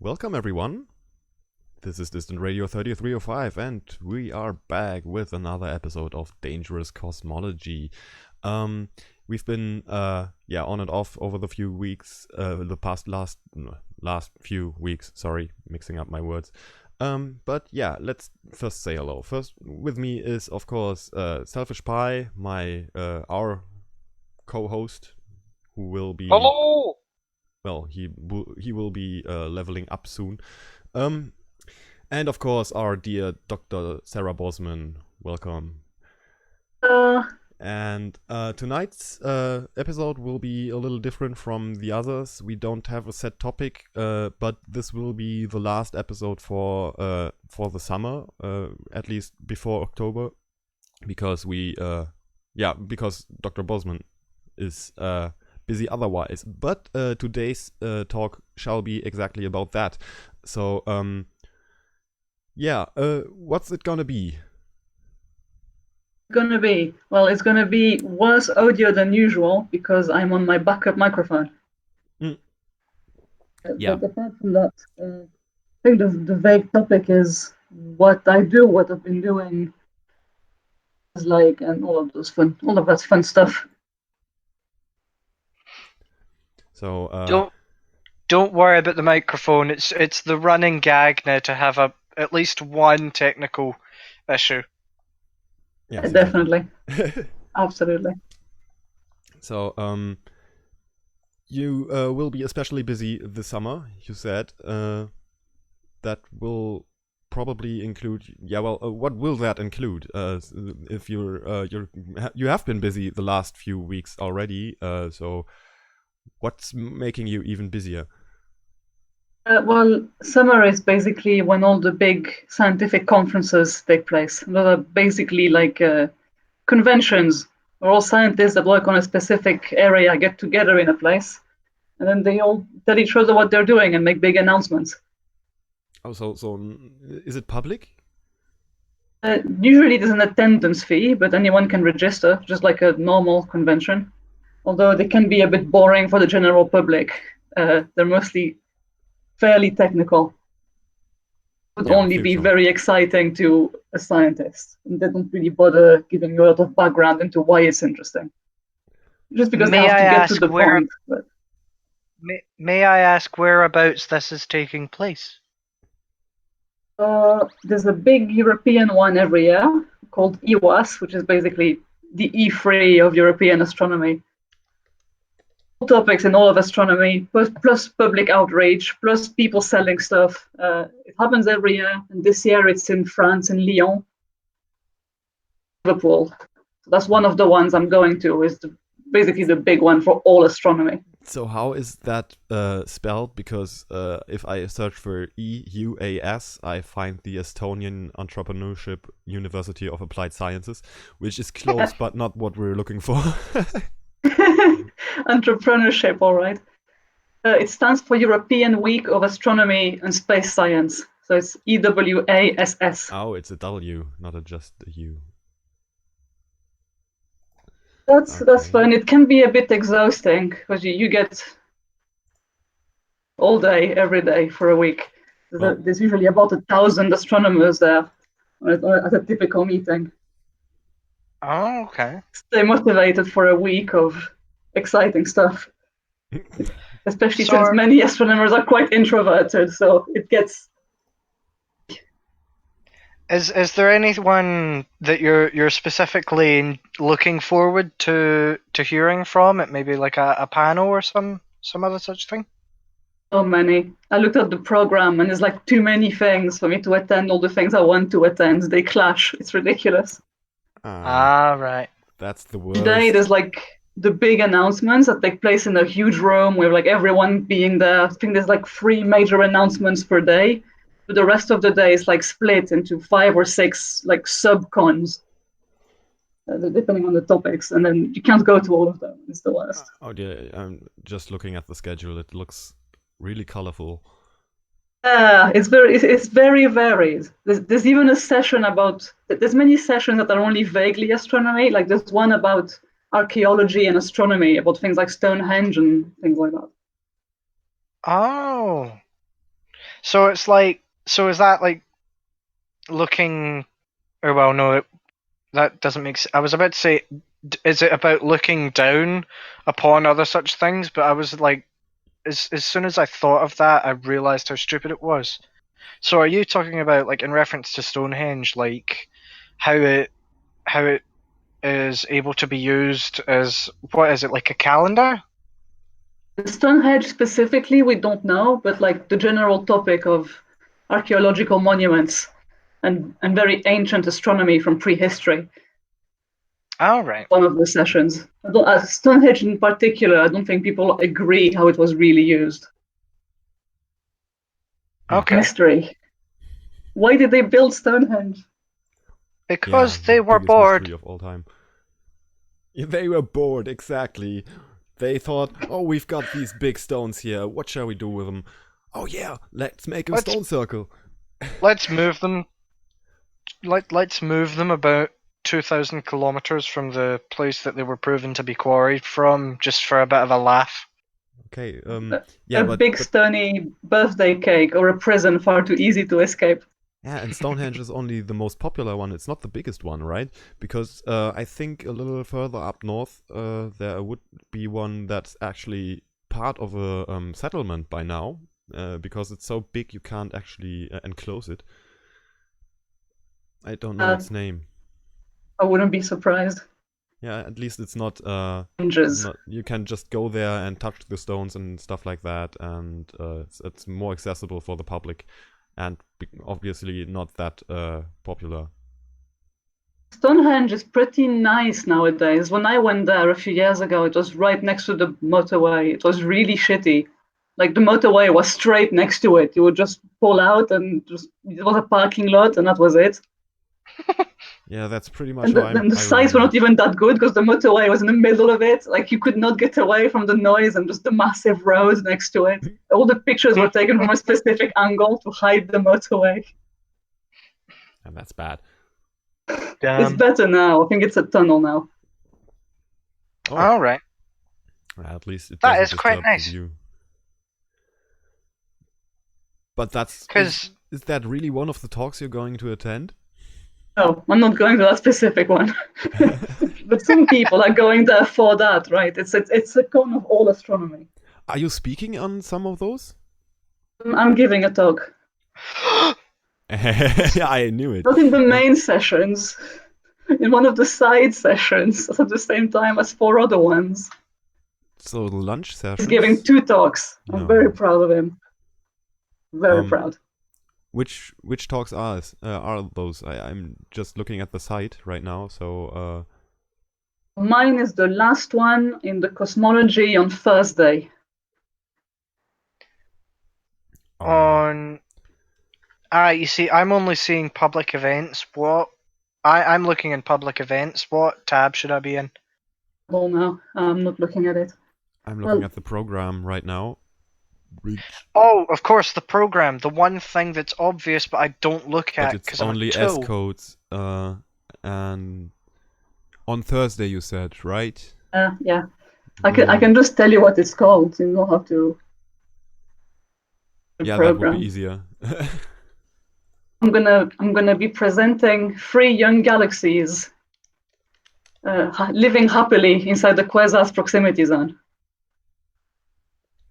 Welcome everyone. This is Distant Radio 3305 and we are back with another episode of Dangerous Cosmology. We've been on and off over the few weeks, last few weeks, sorry, mixing up my words. But yeah, let's first say hello. First with me is of course Selfish Pie, our co-host, who will be Hello! well, he will be leveling up soon. And of course, our dear Dr. Sarah Bosman. Welcome. And tonight's episode will be a little different from the others. We don't have a set topic, but this will be the last episode for the summer, at least before October, because because Dr. Bosman is busy otherwise. But today's talk shall be exactly about that. So, what's it gonna be? It's gonna be worse audio than usual because I'm on my backup microphone. Yeah. But apart from that, I think the vague topic is what I do, what I've been doing, and all of that fun stuff. So Don't worry about the microphone. It's the running gag now to have at least one technical issue. yes, Definitely. exactly. Absolutely. So you will be especially busy this summer. You said that will probably include. What will that include? If you have been busy the last few weeks already. So what's making you even busier? Summer is basically when all the big scientific conferences take place. Those are basically like conventions where all scientists that work on a specific area get together in a place, and then they all tell each other what they're doing and make big announcements. Oh, so is it public? Usually there's an attendance fee, but anyone can register, just like a normal convention. Although they can be a bit boring for the general public. They're mostly fairly technical. Would only be so. very exciting to a scientist. And they don't really bother giving you a lot of background into why it's interesting. Just because they have to get to the point. But May I ask whereabouts this is taking place? there's a big European one every year called EWAS, which is basically the E3 of European astronomy. Topics in all of astronomy, plus public outrage, plus people selling stuff. It happens every year, and this year it's in France, in Lyon, Liverpool. So that's one of the ones I'm going to. Is basically the big one for all astronomy. So how is that spelled? Because if I search for EUAS, I find the Estonian Entrepreneurship University of Applied Sciences, which is close, but not what we're looking for. Entrepreneurship, all right. It stands for European Week of Astronomy and Space Science. So it's EWASS. Oh, it's a W, not just a U. That's fun. It can be a bit exhausting because you get all day, every day for a week. There's usually about 1,000 astronomers there at a typical meeting. Oh, okay. Stay motivated for a week of exciting stuff. Especially since many astronomers are quite introverted, so it gets. Is there anyone that you're specifically looking forward to hearing from? It maybe like a panel or some other such thing? So many. I looked at the program and there's like too many things for me to attend. All the things I want to attend, they clash. It's ridiculous. Right. That's the worst. Today there's like the big announcements that take place in a huge room with like everyone being there. I think there's like 3 major announcements per day. But the rest of the day is like split into 5 or 6 like sub-cons, depending on the topics, and then you can't go to all of them. It's the worst. Oh dear, I'm just looking at the schedule. It looks really colorful. It's very varied. There's even a session about. There's many sessions that are only vaguely astronomy. Like there's one about archaeology and astronomy, about things like Stonehenge and things like that. Oh. So it's like, so is that like looking? Or well, no, that doesn't make sense. I was about to say, is it about looking down upon other such things? But I was like, as soon as I thought of that, I realized how stupid it was. So are you talking about like in reference to Stonehenge, like how it is able to be used as what is it like a calendar? Stonehenge specifically, we don't know, but like the general topic of archaeological monuments and very ancient astronomy from prehistory. All right. One of the sessions. Stonehenge in particular, I don't think people agree how it was really used. Okay. Mystery. Why did they build Stonehenge? Because the they were biggest mystery bored. of all time. They were bored, exactly. They thought, oh, we've got these big stones here. What shall we do with them? Oh yeah, let's make a stone circle. Let's move them. Let's move them about 2,000 kilometers from the place that they were proven to be quarried from, just for a bit of a laugh. Okay, A yeah, big but stony birthday cake or a prison far too easy to escape. yeah, and Stonehenge is only the most popular one. It's not the biggest one, right? Because I think a little further up north, there would be one that's actually part of a settlement by now, because it's so big you can't actually enclose it. I don't know its name. I wouldn't be surprised. Yeah, at least it's not Ninjas. you can just go there and touch the stones and stuff like that, and it's more accessible for the public, and obviously not that popular. Stonehenge is pretty nice nowadays. When I went there a few years ago, it was right next to the motorway. It was really shitty. Like the motorway was straight next to it. You would just pull out and just it was a parking lot and that was it. Yeah, that's pretty much And how the I sights were remember it. not even that good because the motorway was in the middle of it. Like you could not get away from the noise and just the massive road next to it. All the pictures were taken from a specific angle to hide the motorway. And that's bad. It's better now. I think it's a tunnel now. Oh, All right. at least it That doesn't is quite disturb the nice. view. But Because is that really one of the talks you're going to attend? No, I'm not going to that specific one. But some people are going there for that, right? It's a con of all astronomy. Are you speaking on some of those? I'm giving a talk. Yeah, I knew it. Not in the main sessions, in one of the side sessions at the same time as four other ones. So the lunch He's sessions. giving 2 talks. I'm No. very proud of him. Very proud. Which talks are those? I'm just looking at the site right now. So Mine is the last one in the Cosmology on Thursday. on, you see, I'm only seeing public events. I'm looking in public events. What tab should I be in? Oh no, I'm not looking at it. I'm looking at the program right now. Oh, of course, the program. The one thing that's obvious, but I don't look at But it's because I'm a only S tool. codes. And on Thursday you said, right? Yeah. I can just tell you what it's called. You don't have to. Yeah, Program. that would be easier. I'm gonna be presenting 3 young galaxies living happily inside the quasar's proximity zone.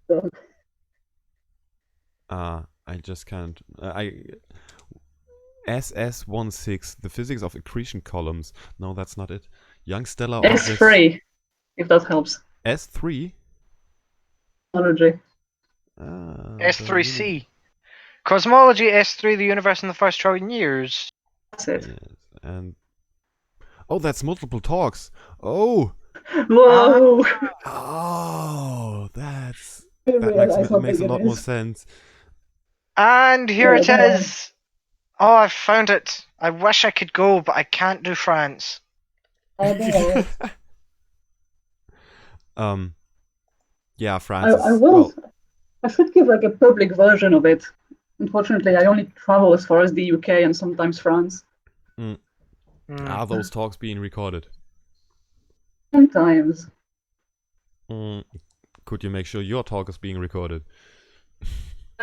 So. I just can't. SS16, the physics of accretion columns. No, that's not it. Young stellar objects. S3, if that helps. S3? Cosmology. S3C. Really... Cosmology S3, the universe in the first trillion years. That's it. Yes, and oh, that's multiple talks. Oh. Whoa. Oh, that makes a lot more sense. And here it is. Oh, I found it. I wish I could go, but I can't do France. Oh, no. Yeah, France. I will. Well, I should give like a public version of it. Unfortunately, I only travel as far as the UK and sometimes France. Are those talks being recorded? Sometimes. Could you make sure your talk is being recorded?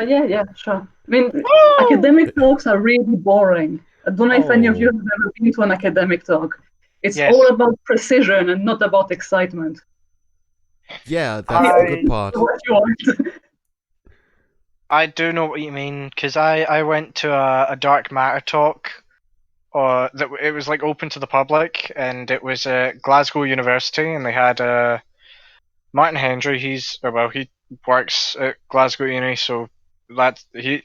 Yeah, sure. I mean, Woo! academic talks are really boring. I don't know if any of you Oh, have ever been to an academic talk. It's all Yes. about precision and not about excitement. yeah, that's the Yeah, good I part. what you want. I do know what you mean because I went to a dark matter talk, or that it was like open to the public, and it was at Glasgow University, and they had Martin Hendry. He works at Glasgow Uni, so that he.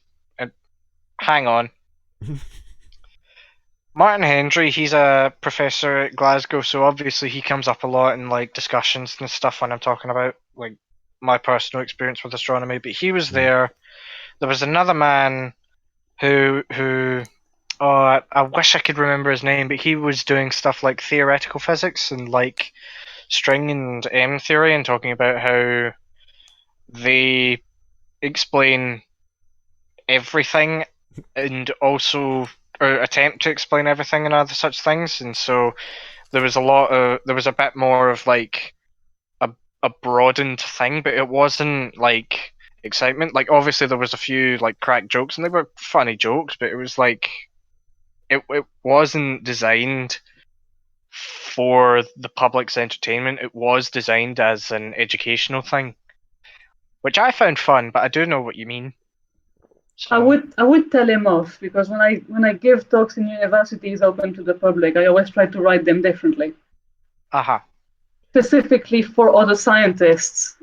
Hang on, Martin Hendry. He's a professor at Glasgow, so obviously he comes up a lot in like discussions and stuff when I'm talking about like my personal experience with astronomy. But he was Mm. there. There was another man who oh, I wish I could remember his name, but he was doing stuff like theoretical physics and like string and M theory, and talking about how they explain everything and also or attempt to explain everything and other such things. And so there was a bit more of like a a broadened thing, but it wasn't like excitement. Like obviously there was a few like crack jokes and they were funny jokes, but it was like it wasn't designed for the public's entertainment. It was designed as an educational thing, which I found fun. But I do know what you mean. So, I would tell him off because when I give talks in universities open to the public, I always try to write them differently, aha. specifically for other scientists.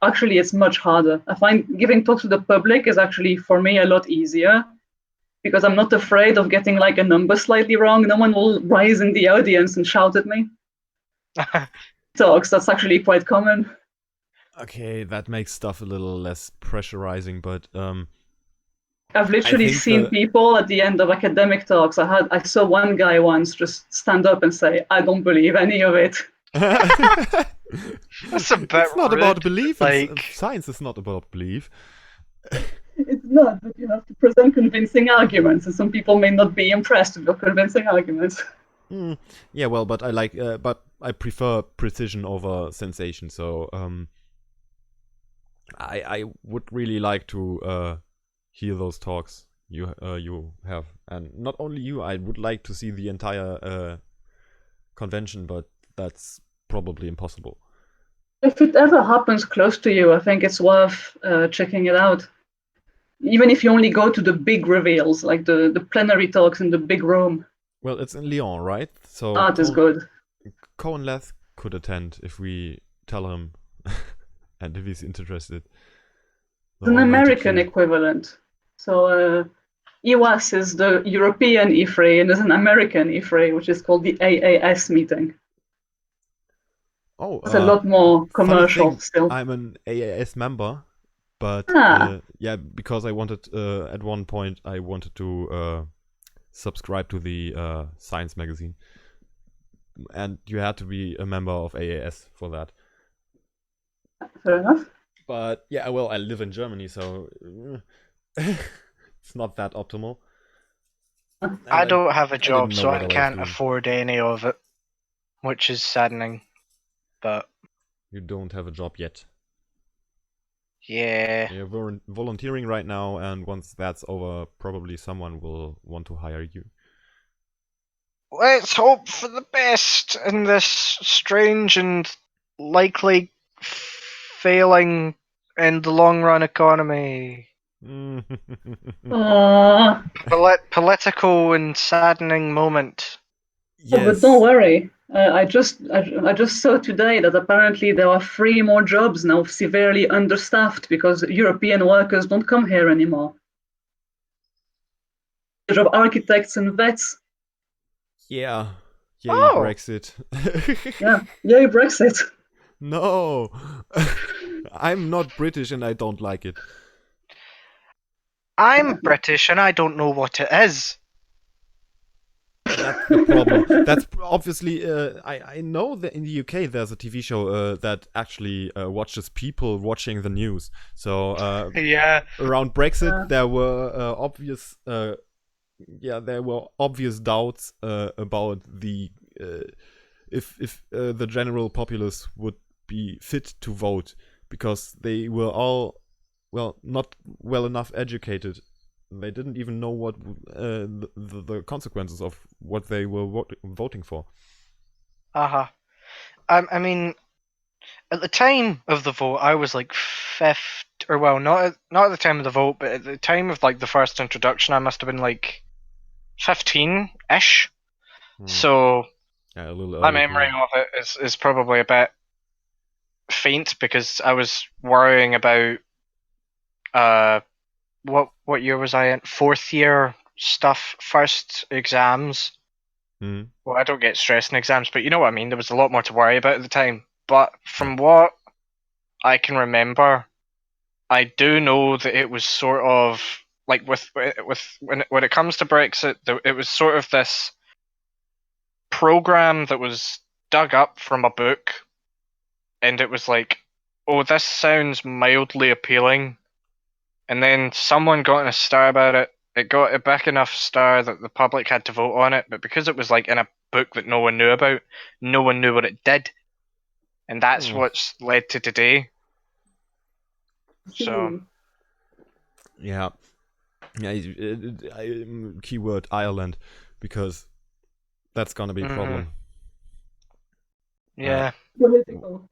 Actually, it's much harder. I find giving talks to the public is actually for me a lot easier because I'm not afraid of getting like a number slightly wrong. No one will rise in the audience and shout at me. Talks, that's actually quite common. Okay, that makes stuff a little less pressurizing, but I've I literally think seen the people at the end of academic talks. I saw one guy once just stand up and say, "I don't believe any of it." That's a bit it's not about rude. belief, and Like, science is not about belief. It's not, but you have to present convincing arguments, and some people may not be impressed with your convincing arguments. Mm, yeah, well, but I prefer precision over sensation. So I would really like to hear those talks you have, and not only you. I would like to see the entire convention, but that's probably impossible. If it ever happens close to you, I think it's worth checking it out. Even if you only go to the big reveals, like the plenary talks in the big room, Well, it's in Lyon, right? So art is good. Cohen Leth could attend if we tell him, and if he's interested. The It's an almighty American Q. equivalent. So EWAS is the European IFRE, and there's an American IFRE, which is called the AAS meeting. Oh, It's a lot more funny commercial thing, still. I'm an AAS member, but Ah, yeah, because I wanted at one point I wanted to subscribe to the science magazine, and you had to be a member of AAS for that. fair enough. But yeah, well, I live in Germany, so it's not that optimal. And I don't have a I didn't job, know so what I I was can't doing. afford any of it, which is saddening. But You don't have a job yet. yeah, You're volunteering right now, and once that's over, probably someone will want to hire you. let's hope for the best in this strange and likely failing in the long run economy. Uh, Political and saddening moment. but don't Yes. worry. I just saw today that apparently there are 3 more jobs now severely understaffed because European workers don't come here anymore. The job architects and vets. Yeah. Yay, Oh, Brexit. Yeah, yay Brexit. No. I'm not British and I don't like it. I'm British and I don't know what it is. That's the problem. That's obviously. I know that in the UK there's a TV show that actually watches people watching the news. So Yeah. around Brexit, Uh, there were there were obvious doubts about the if the general populace would be fit to vote, because they were all not well enough educated. They didn't even know what the consequences of what they were voting for. Uh-huh. I mean, at the time of the vote, I was like fifth, or well, not at the time of the vote, but at the time of like the first introduction, I must have been like 15-ish. So Yeah, a little my early. memory of it is probably a bit faint because I was worrying about what year was I in? Fourth year stuff, first exams. Mm. Well, I don't get stressed in exams, but you know what I mean. There was a lot more to worry about at the time. But from what I can remember, I do know that it was sort of like with when it comes to Brexit, it was sort of this program that was dug up from a book, and it was like, oh, this sounds mildly appealing, and then someone got in a star about it. It got a big enough star that the public had to vote on it, but because it was like in a book that no one knew about, no one knew what it did, and that's what's led to today. So yeah, keyword Ireland, because that's gonna be a problem. Yeah. Political.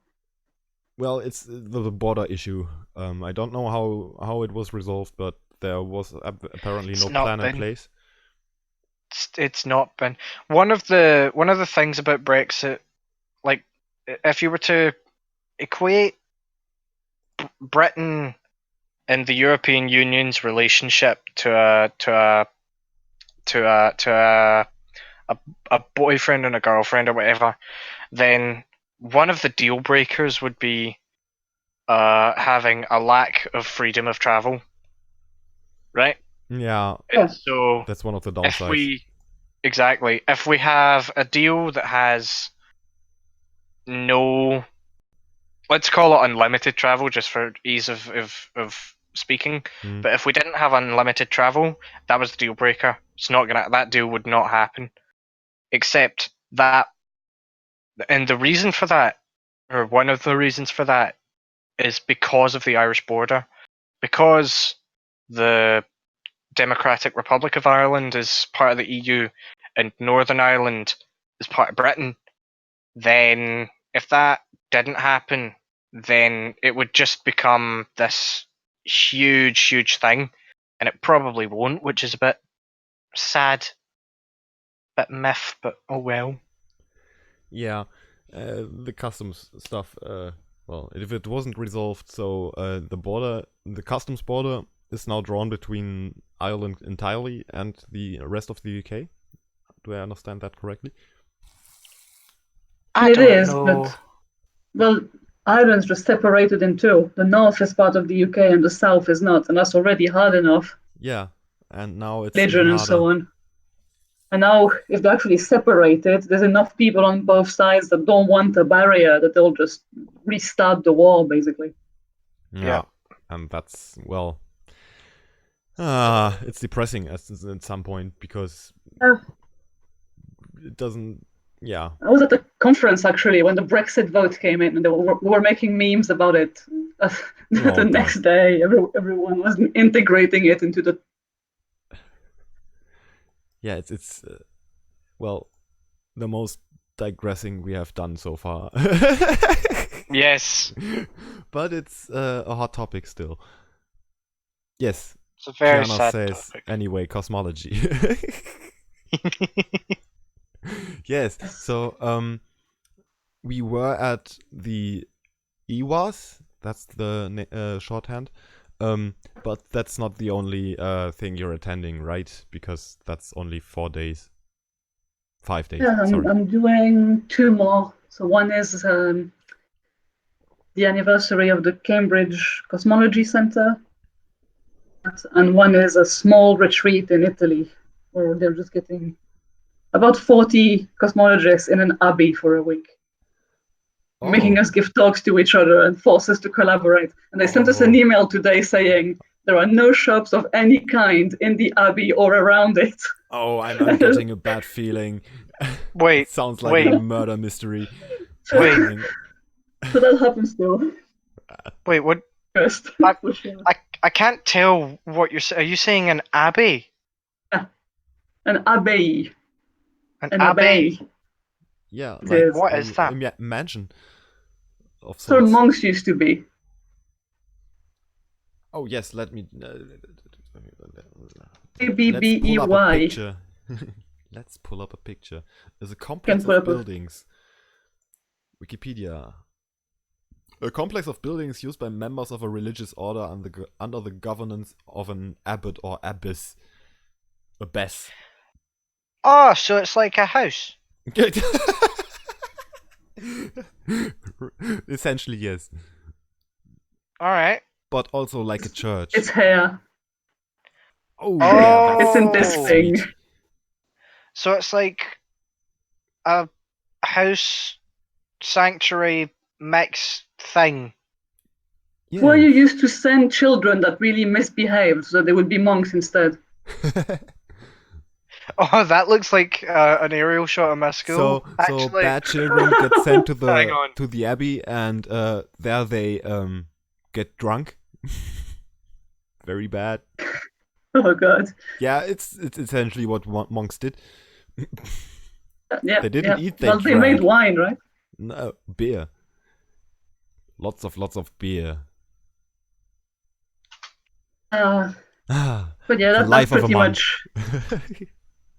Well, it's the border issue. I don't know how it was resolved, but there was apparently no plan in place. It's not been one of the things about Brexit. Like, if you were to equate Britain and the European Union's relationship to a boyfriend and a girlfriend or whatever, then one of the deal breakers would be having a lack of freedom of travel, right? Yeah, so that's one of the downsides. If we have a deal that has no, let's call it unlimited travel just for ease of speaking. But if we didn't have unlimited travel, that was the deal breaker. That deal would not happen. Except that, and the reason for that, or one of the reasons for that, is because of the Irish border. Because the Democratic Republic of Ireland is part of the EU and Northern Ireland is part of Britain, then if that didn't happen, then it would just become this huge thing, and it probably won't, which is a bit sad, bit miff, but oh well. Yeah, the customs stuff. Well, if it wasn't resolved, so the customs border is now drawn between Ireland entirely and the rest of the UK. Do I understand that correctly? It is, but well, Ireland's just separated in two. The north is part of the UK and the south is not, and that's already hard enough. Yeah, and now it's Religion even and harder. so on. And now, if they're actually separated, there's enough people on both sides that don't want a barrier that they'll just restart the war, basically. Yeah, and that's, well, it's depressing at some point because it doesn't. Yeah. I was at a conference actually when the Brexit vote came in, and we were making memes about it. The next day, everyone was integrating it into the. Yeah, it's well, the most digressing we have done so far. Yes. But it's a hot topic still. Yes. It's a very Kiana sad says, topic. anyway, cosmology. Yes, so we were at the EWAS, that's the shorthand, but that's not the only thing you're attending, right? Because that's only 4 days. 5 days, Yeah, sorry. I'm doing two more. So one is the anniversary of the Cambridge Cosmology Center, and one is a small retreat in Italy where they're just getting about 40 cosmologists in an abbey for a week, making us give talks to each other and force us to collaborate. And they sent us an email today saying there are no shops of any kind in the abbey or around it. Oh, I'm getting a bad feeling. Wait, it sounds like a murder mystery. So that happens still. Wait, what First, I- for sure. I can't tell what you're saying. Are you saying an abbey? An abbey. An An abbey? abbey. Yeah, It like is. What is that? a mansion of So sorts. monks used to be. Oh yes, let's pull up a ABBEY. picture. Let's pull up a picture. There's a complex pull of up a- buildings. Wikipedia. A complex of buildings used by members of a religious order under the governance of an abbot or abbess. Abbess. Oh, so it's like a house. Essentially, yes. All right. But also like a church. It's hair. Oh, Oh. yeah, It's in this Oh. thing. sweet. So it's like a house sanctuary mix thing. Yeah. Where you used to send children that really misbehaved so they would be monks instead. Oh, that looks like an aerial shot of my school. So actually. bad children get sent to Hang on. the abbey, and there they get drunk. Very bad. Oh god. Yeah, it's essentially what monks did. Yeah. They didn't eat, they Well, they drank. made wine, right? No, beer. Lots of beer. But yeah, The that's life of a pretty monk. much.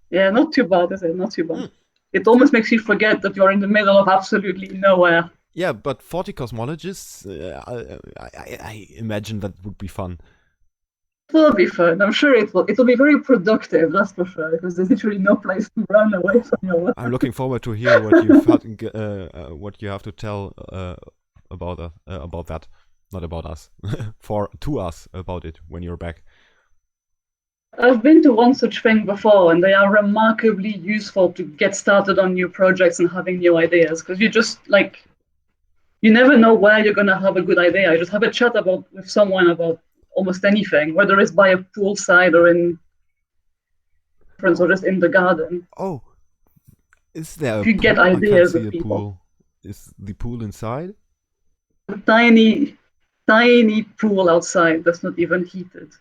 Yeah, not too bad, is it? Not too bad. Mm. It almost makes you forget that you're in the middle of absolutely nowhere. Yeah, but 40 cosmologists, I imagine that would be fun. It will be fun. I'm sure it will. It will be very productive, that's for sure, because there's literally no place to run away from your work. I'm looking forward to hear what you've what you have to tell about that, not about us, to us about it when you're back. I've been to one such thing before, and they are remarkably useful to get started on new projects and having new ideas. Because you just you never know where you're gonna have a good idea. You just have a chat with someone about almost anything, whether it's by a poolside or in friends or just in the garden. Oh, is there a If you pool? get I can't ideas see of a people. pool. Is the pool inside? A tiny, tiny pool outside that's not even heated.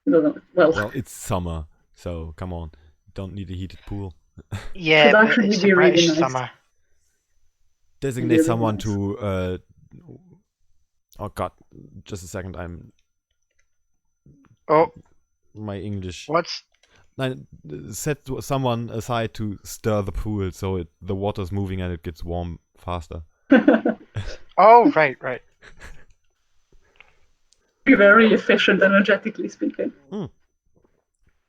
I don't know. Well, it's summer, so come on. Don't need a heated pool. Yeah, Should but actually it's be a really British nice. summer. Designate Really someone nice. to. Oh god, just a second. Oh, My English. what's? Set someone aside to stir the pool so the water's moving and it gets warm faster. Oh, right. Be very efficient, energetically speaking.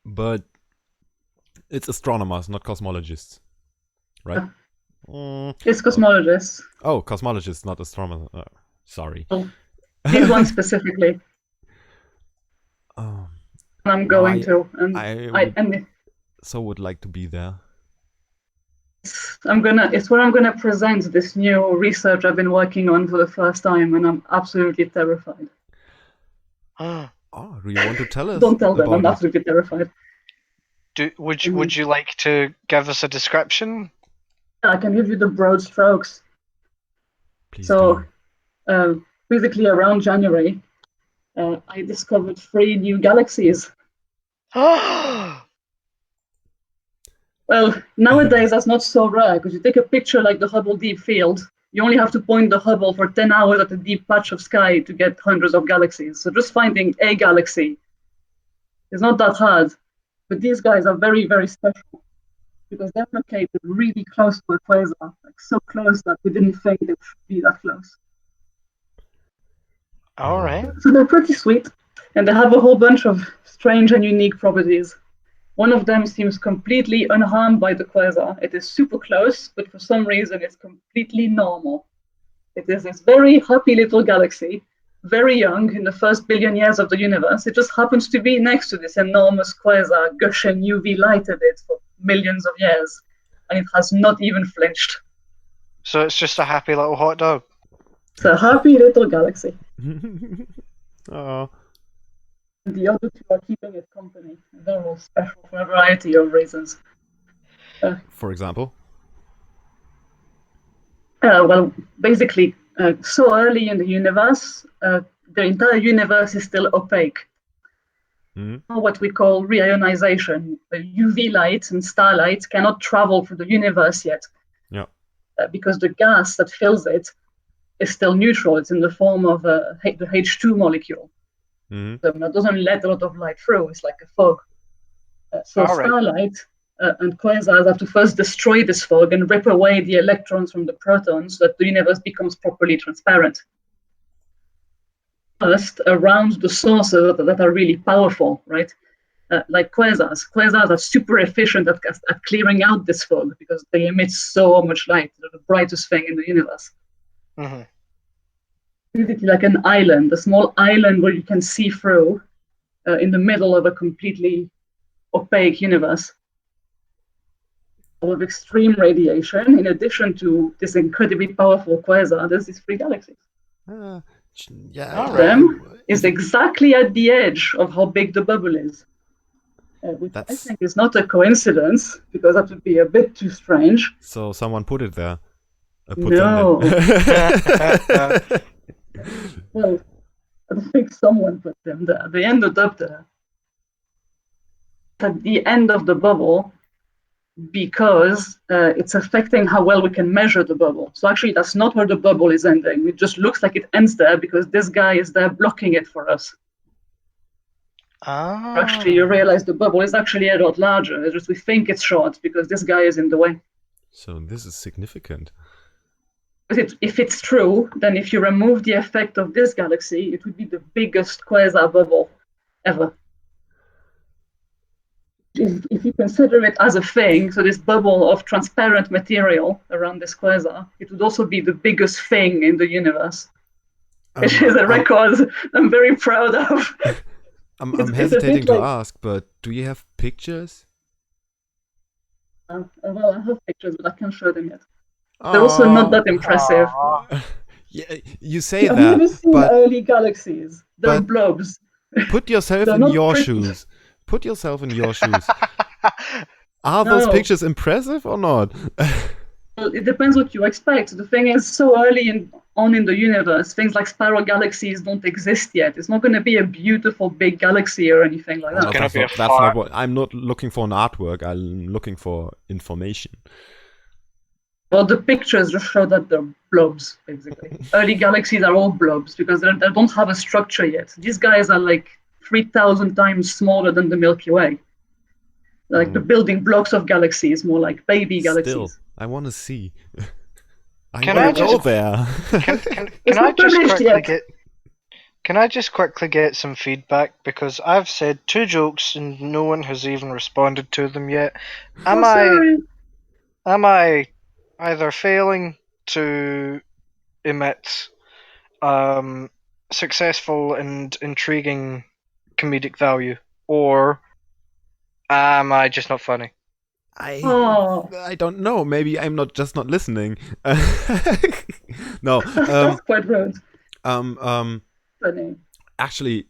But it's astronomers, not cosmologists, right? It's cosmologists. Oh, cosmologists, not astronomers. Sorry. Oh, these ones specifically. Oh, I'm going to, and I would like to be there. it's where I'm gonna present this new research I've been working on for the first time, and I'm absolutely terrified. Oh, do you want to tell us? Don't tell them. about I'm it? absolutely terrified. Would you like to give us a description? I can give you the broad strokes. Please So, do. basically, around January, I discovered 3 new galaxies. Well, nowadays that's not so rare because you take a picture like the Hubble Deep Field, you only have to point the Hubble for 10 hours at a deep patch of sky to get hundreds of galaxies. So just finding a galaxy is not that hard. But these guys are very, very special because they're located really close to a quasar, like so close that we didn't think they should be that close. All right. So they're pretty sweet, and they have a whole bunch of strange and unique properties. One of them seems completely unharmed by the quasar. It is super close, but for some reason it's completely normal. It is this very happy little galaxy, very young, in the first billion years of the universe. It just happens to be next to this enormous quasar gushing UV light at it for millions of years, and it has not even flinched. So it's just a happy little hot dog. It's a happy little galaxy. Oh. The other 2 are keeping it company. They're all special for a variety of reasons. For example? Well, basically, so early in the universe, the entire universe is still opaque. Mm-hmm. What we call reionization. UV light and starlight cannot travel through the universe yet. Yeah. Because the gas that fills it is still neutral. It's in the form of the H2 molecule. Mm-hmm. That doesn't let a lot of light through. It's like a fog. So All right. starlight and quasars have to first destroy this fog and rip away the electrons from the protons so that the universe becomes properly transparent. First, around the sources that are really powerful, right? Like quasars. Quasars are super efficient at clearing out this fog because they emit so much light. They're the brightest thing in the universe. Mm-hmm. Basically like an island, a small island where you can see through in the middle of a completely opaque universe of extreme radiation. In addition to this incredibly powerful quasar, there's these three galaxies. Yeah. All One of them is exactly at the edge of how big the bubble is. Which I think is not a coincidence, because that would be a bit too strange. So someone put it there. No. Them there. Well, I don't think someone put them there. They ended up there. At the end of the bubble, because it's affecting how well we can measure the bubble. So actually, that's not where the bubble is ending. It just looks like it ends there because this guy is there blocking it for us. Actually, you realize the bubble is actually a lot larger. It's just we think it's short because this guy is in the way. So this is significant. If it's true, then if you remove the effect of this galaxy, it would be the biggest quasar bubble ever. If you consider it as a thing, so this bubble of transparent material around this quasar, it would also be the biggest thing in the universe. Which is a record I'm very proud of. I'm hesitating to ask, but do you have pictures? Well, I have pictures, but I can't show them yet. They're also not that impressive. Yeah, you say I've that, never seen but early galaxies. They're blobs. Put yourself in your shoes. Put yourself in your shoes. Are those pictures impressive or not? Well, it depends what you expect. The thing is, so early on in the universe, things like spiral galaxies don't exist yet. It's not going to be a beautiful big galaxy or anything like that. It's going to be that's not what I'm not looking for. An artwork. I'm looking for information. Well, the pictures just show that they're blobs, basically. Early galaxies are all blobs because they don't have a structure yet. These guys are like 3,000 times smaller than the Milky Way. Like the building blocks of galaxies, more like baby galaxies. Still, I want to see. Can I go there? Can I just quickly get some feedback, because I've said 2 jokes and no one has even responded to them yet. Am I either failing to emit successful and intriguing comedic value, or am I just not funny? I don't know. Maybe I'm just not listening. No. That's quite rude. Funny. Actually,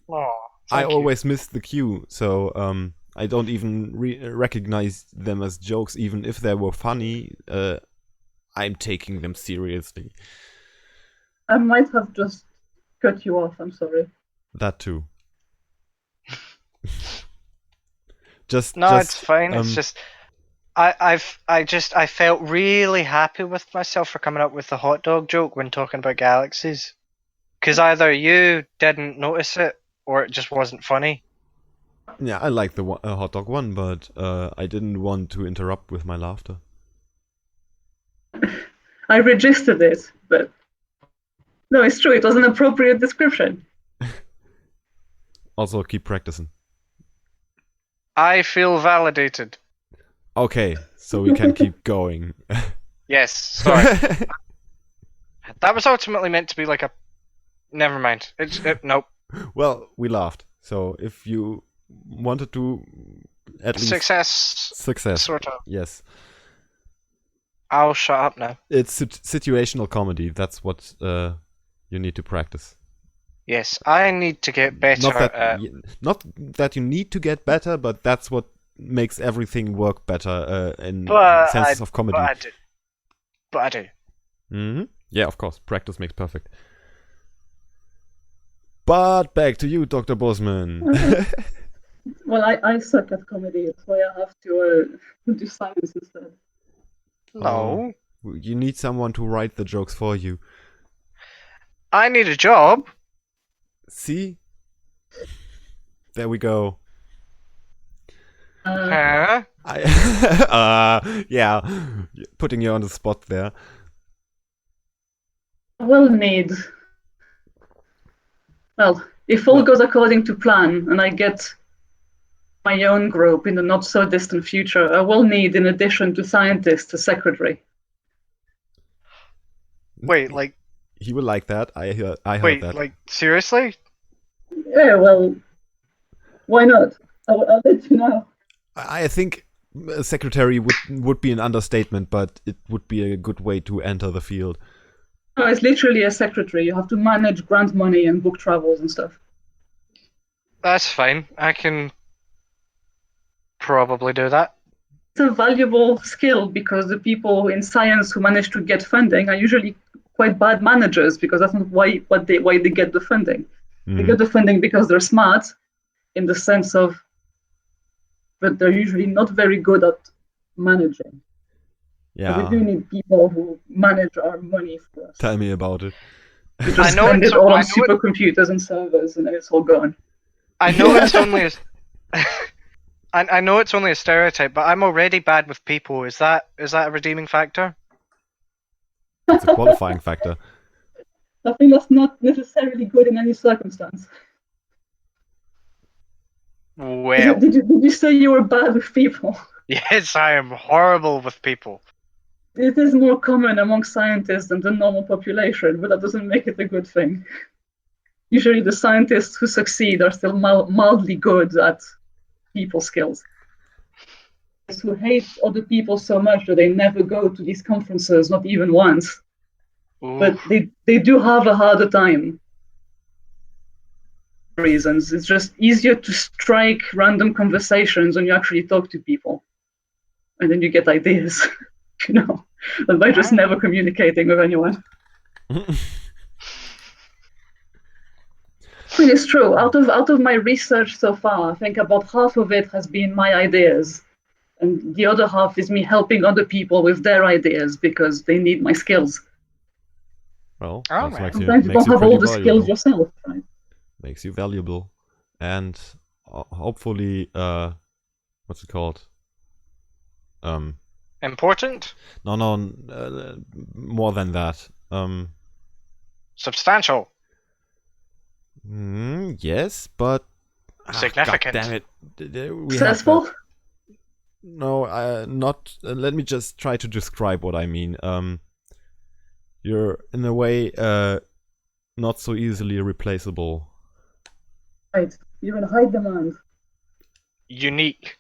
I always miss the cue, so I don't even recognize them as jokes, even if they were funny. I'm taking them seriously. I might have just cut you off. I'm sorry. That too. It's fine. It's just I felt really happy with myself for coming up with the hot dog joke when talking about galaxies, because either you didn't notice it or it just wasn't funny. Yeah, I like the hot dog one, but I didn't want to interrupt with my laughter. I registered it, but no, it's true. It was an appropriate description. Also, keep practicing. I feel validated. Okay, so we can keep going. Yes, sorry. That was ultimately meant to be like a... Never mind. Nope. Well, we laughed. So if you wanted to at least... Success. Sort of. Yes. I'll shut up now. It's situational comedy. That's what you need to practice. Yes, I need to get better not that you need to get better, but that's what makes everything work better in senses of comedy. But I do. Mm-hmm. Yeah, of course. Practice makes perfect. But back to you, Dr. Bosman. Well, I suck at comedy. That's why I have to do science instead. No. You need someone to write the jokes for you. I need a job. See? There we go. Huh? Yeah, putting you on the spot there. I will need. Well, if all goes according to plan and I get my own group in the not so distant future, I will need, in addition to scientists, a secretary. Wait, like, He will like that. I heard wait, that. like, seriously? Yeah, well, why not? I'll let you know. I think a secretary would be an understatement, but it would be a good way to enter the field. No, it's literally a secretary. You have to manage grant money and book travels and stuff. That's fine. I can probably do that. It's a valuable skill because the people in science who manage to get funding are usually quite bad managers because that's not why they get the funding. They get the funding because they're smart, in the sense of, but they're usually not very good at managing. Yeah. So we do need people who manage our money for us. Tell me about it. We just spend it all on supercomputers and servers, and then it's all gone. I know it's only a, I know it's only a stereotype, but I'm already bad with people. Is that a redeeming factor? It's a qualifying factor. I think that's not necessarily good in any circumstance. Well, did you say you were bad with people? Yes, I am horrible with people. It is more common among scientists than the normal population, but that doesn't make it a good thing. Usually the scientists who succeed are still mildly good at people skills. Who hate other people so much that they never go to these conferences, not even once. Ooh. But they do have a harder time. Reasons. It's just easier to strike random conversations when you actually talk to people. And then you get ideas, than by just never communicating with anyone. I mean, it's true. Out of my research so far, I think about half of it has been my ideas. And the other half is me helping other people with their ideas because they need my skills. Well, sometimes you don't have all the skills yourself, right? Makes you valuable. And hopefully, what's it called? Important? No, more than that. Substantial. Yes, but significant. God damn it! Successful? No, not. Let me just try to describe what I mean. You're in a way not so easily replaceable. Right. You're in high demand. Unique.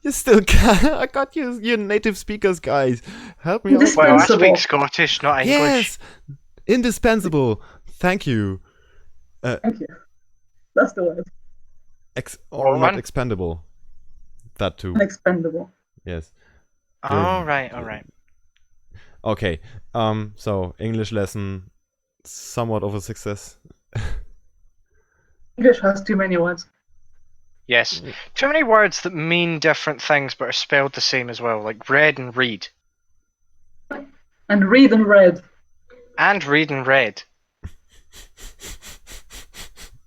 You still can't. I got you native speakers, guys. Help me out. Well, I speak Scottish, not English. Yes! Indispensable. Thank you. Thank you. That's the word. Or not expendable. That too. Unexpendable. Yes. All right. Okay. So English lesson, somewhat of a success. English has too many words. Yes. Too many words that mean different things but are spelled the same as well, like read and read. And read and read. And read and read.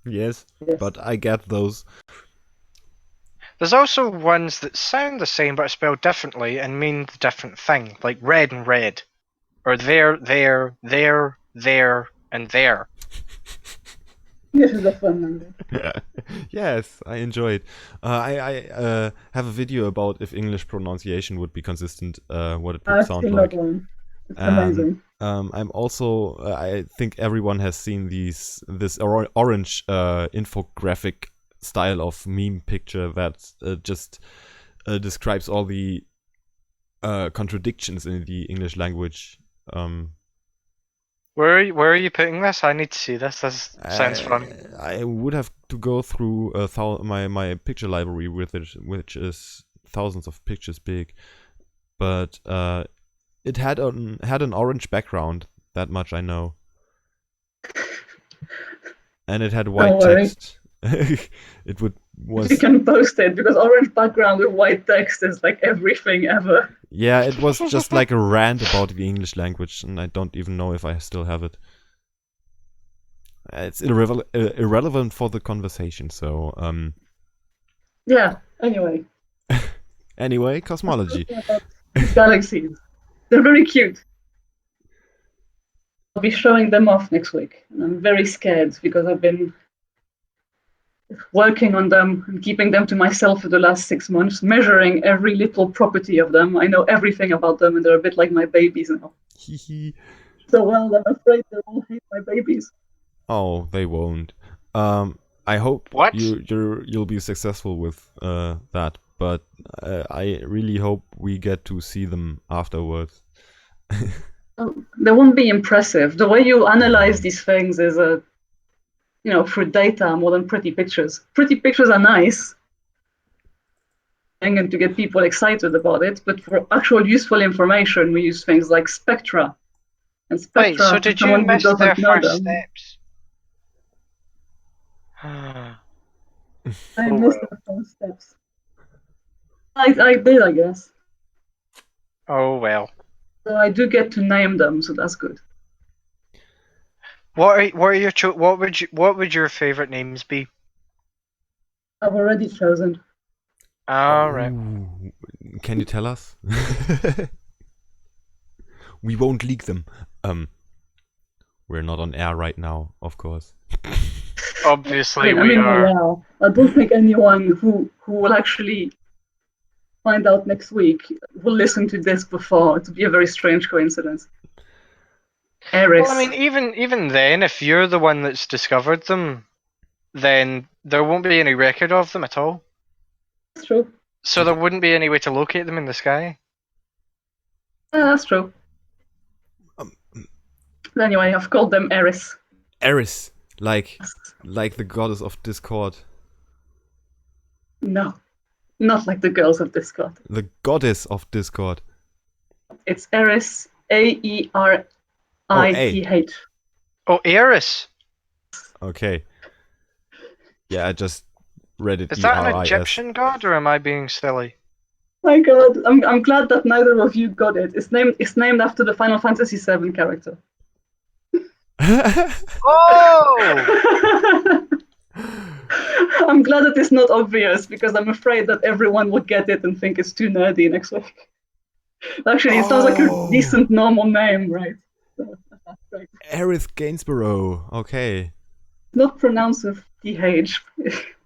Yes, but I get those. There's also ones that sound the same but are spelled differently and mean the different thing, like red and red. Or there, and there. This is a fun number. Yes, I enjoy it. I have a video about if English pronunciation would be consistent, what it would sound like. It's amazing. I'm also, I think everyone has seen this orange infographic style of meme picture that just describes all the contradictions in the English language. Where are you putting this? I need to see this. This sounds fun. I would have to go through my picture library with it, which is thousands of pictures big, but it had an orange background. That much I know. and it had Don't white worry. text. It was You can post it because orange background with white text is like everything ever. yeah, it was just like a rant about the English language, and I don't even know if I still have it. It's irrelevant for the conversation. So Yeah. Anyway, cosmology. talking about these galaxies, they're very cute. I'll be showing them off next week, and I'm very scared because I've been working on them and keeping them to myself for the last 6 months, measuring every little property of them. I know everything about them, and they're a bit like my babies now. So well, I'm afraid they'll all hate my babies. Oh, they won't. I hope What? you'll be successful with that, but I really hope we get to see them afterwards. They won't be impressive. The way you analyze these things is through data more than pretty pictures. Pretty pictures are nice and to get people excited about it, but for actual useful information, we use things like spectra. And Wait, so spectra, for did you someone who miss their doesn't know first them, steps? I Oh, missed well. the first steps. I did, I guess. Oh well. So I do get to name them, so that's good. What are your what would your favorite names be? I've already chosen. All right. Ooh, can you tell us? We won't leak them. We're not on air right now, of course. Obviously, I we mean, are. yeah. I don't think anyone who will actually find out next week will listen to this before. It would be a very strange coincidence. Well, I Eris. mean, even then, if you're the one that's discovered them, then there won't be any record of them at all. That's true. So there wouldn't be any way to locate them in the sky. That's true. Um, But anyway, I've called them Eris. Eris, like the goddess of discord. No, not like the girls of Discord. The goddess of discord. It's Eris, Aerith. Oh, Eris. Okay. Yeah, I just read it Is that an Eris. Egyptian god, or am I being silly? My God, I'm glad that neither of you got it. It's named after the Final Fantasy VII character. Oh! I'm glad that it's not obvious because I'm afraid that everyone will get it and think it's too nerdy next week. Actually, it sounds like a Oh. decent normal name, right? So, that's great. Aerith Gainsborough. Okay. Not pronounced with TH,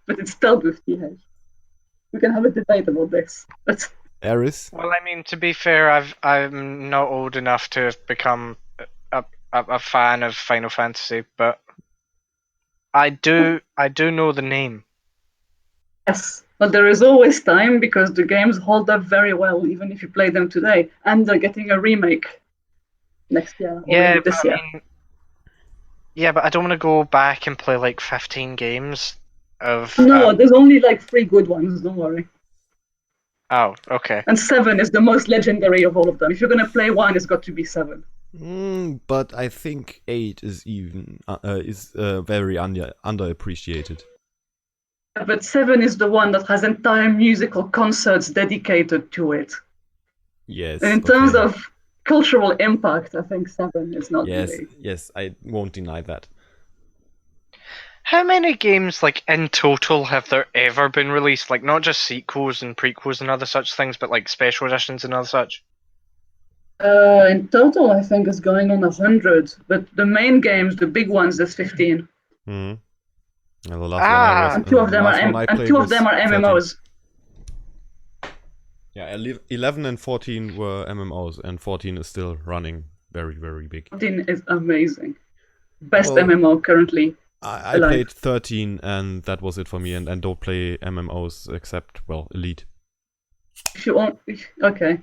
but it's spelled with TH. We can have a debate about this. But Aerith. Well, I mean, to be fair, I'm not old enough to have become a fan of Final Fantasy, but I do know the name. yes, but there is always time because the games hold up very well, even if you play them today. And they're getting a remake next year or Yeah, maybe but this year. but I don't want to go back and play like 15 games of. No, there's only like 3 good ones, don't worry. Oh, okay. And 7 is the most legendary of all of them. If you're going to play one, it's got to be 7. But I think 8 is even very underappreciated. But 7 is the one that has entire musical concerts dedicated to it. Yes. And in terms of cultural impact, I think 7 is not really. Yes, I won't deny that. How many games, like, in total have there ever been released? Like, not just sequels and prequels and other such things, but like special editions and other such? In total, I think it's going on 100. But the main games, the big ones, there's 15. Hmm. The last And two of them are MMOs. Yeah, 11 and 14 were MMOs, and 14 is still running very, very big. 14 is amazing. Best MMO currently. I played 13, and that was it for me, and don't play MMOs except, well, Elite. If you want, okay.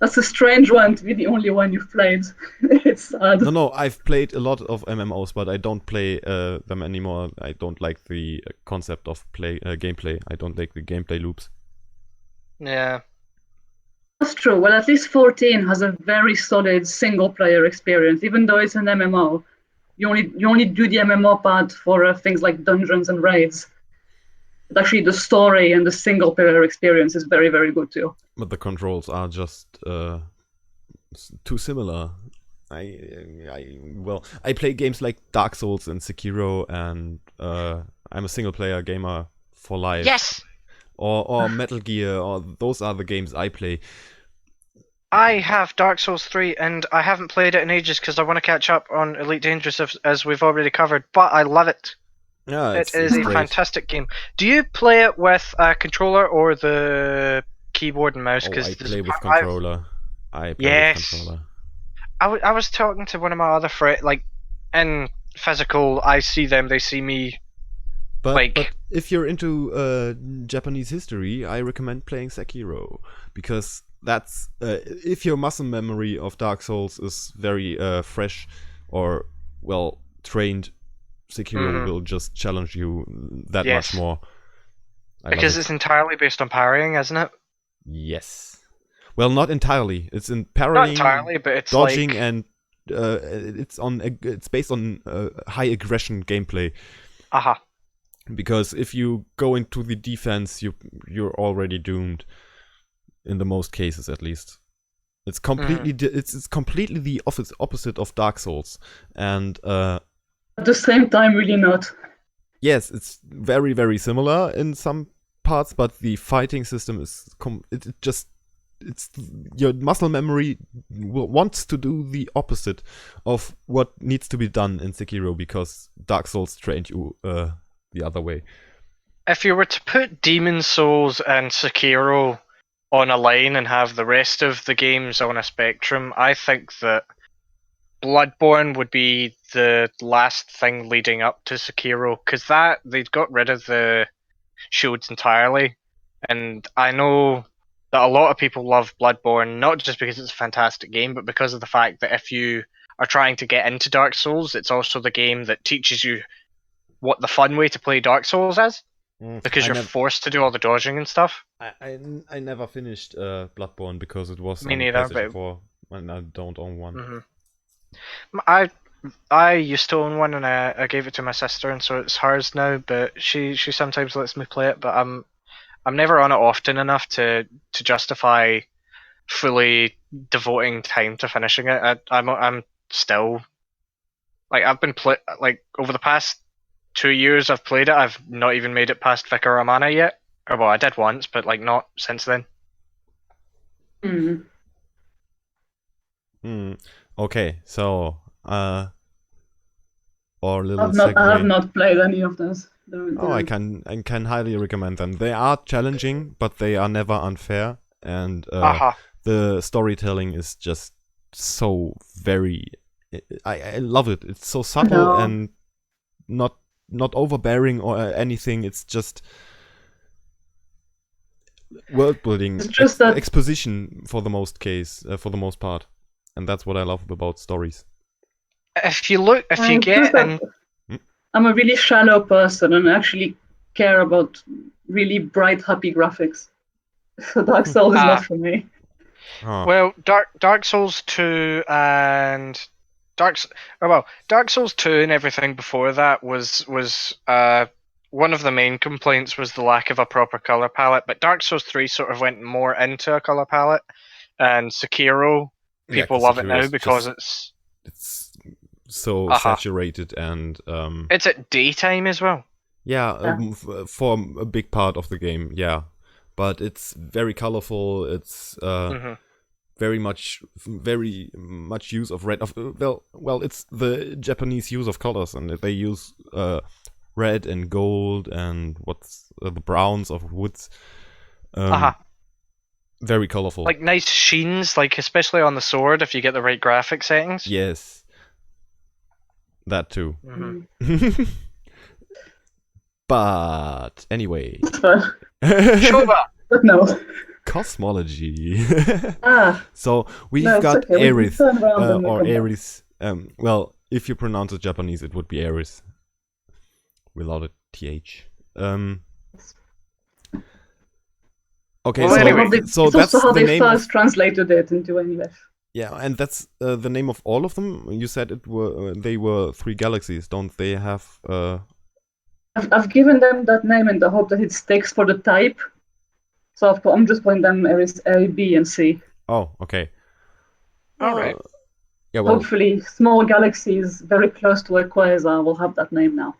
That's a strange one to be the only one you've played. It's sad. No, I've played a lot of MMOs, but I don't play them anymore. I don't like the concept of gameplay. I don't like the gameplay loops. Yeah. That's true. Well, at least 14 has a very solid single-player experience, even though it's an MMO. You only do the MMO part for things like dungeons and raids. But actually, the story and the single player experience is very, very good too. But the controls are just too similar. I play games like Dark Souls and Sekiro, and I'm a single player gamer for life. Yes! Or Metal Gear, or those are the games I play. I have Dark Souls 3, and I haven't played it in ages because I want to catch up on Elite Dangerous as we've already covered, but I love it. Yeah, It is a great. fantastic game. Do you play it with a controller or the keyboard and mouse? I play with controller. Yes. With controller. I was talking to one of my other friends, like, in physical, I see them, they see me. But if you're into Japanese history, I recommend playing Sekiro, because that's if your muscle memory of Dark Souls is very fresh or well trained, Sekiro will just challenge you that much more. Because it's entirely based on parrying, isn't it? Yes. Well, not entirely. It's in parrying, not entirely, but it's dodging, like... and it's based on high aggression gameplay. Uh-huh. Because if you go into the defense, you're already doomed. In the most cases, at least. It's completely it's completely the opposite of Dark Souls, and at the same time, really not. Yes, it's very, very similar in some parts, but the fighting system is it's your muscle memory wants to do the opposite of what needs to be done in Sekiro, because Dark Souls trained you the other way. If you were to put Demon Souls and Sekiro on a line and have the rest of the games on a spectrum, I think that Bloodborne would be the last thing leading up to Sekiro, because they'd got rid of the shields entirely, and I know that a lot of people love Bloodborne, not just because it's a fantastic game, but because of the fact that if you are trying to get into Dark Souls, it's also the game that teaches you what the fun way to play Dark Souls is, because you're forced to do all the dodging and stuff. I never finished Bloodborne because it was Me on neither, PlayStation 4, and I don't own one. Mm-hmm. I used to own one, and I gave it to my sister, and so it's hers now. But she sometimes lets me play it, but I'm never on it often enough to justify fully devoting time to finishing it. I'm still like I've been over the past 2 years I've played it. I've not even made it past Vicar Romana yet. Or well, I did once, but like not since then. Okay, so or little I have not played any of those. I can highly recommend them. They are challenging, but they are never unfair, and the storytelling is just so very. I love it. It's so subtle and not overbearing or anything. It's just world building, exposition for the most part, and that's what I love about stories. I'm a really shallow person, and I actually care about really bright, happy graphics. So Dark Souls is not for me. Well, Dark Souls 2 and Dark Souls 2 and everything before that was one of the main complaints was the lack of a proper color palette, but Dark Souls 3 sort of went more into a color palette, and Sekiro, people love it now because it's so saturated, and it's at daytime as well. Yeah, for a big part of the game, yeah. But it's very colorful. It's very much use of red. Well, it's the Japanese use of colors, and they use red and gold and what's the browns of woods. Very colorful. Like nice sheens, like especially on the sword if you get the right graphic settings. Yes. That too. But anyway. Shoba! No. Cosmology. So we've got okay. Ares, or Ares. Well, if you pronounce it Japanese, it would be Ares, without a th. Okay, well, so anyway, so it's that's also how the they name first translated it into English. Yeah, and that's the name of all of them. You said they were 3 galaxies. Don't they have? I've given them that name in the hope that it sticks for the type. So I'm just calling them areas A, B, and C. Oh, okay. All right. Yeah, well, Hopefully, small galaxies very close to a quasar will have that name now.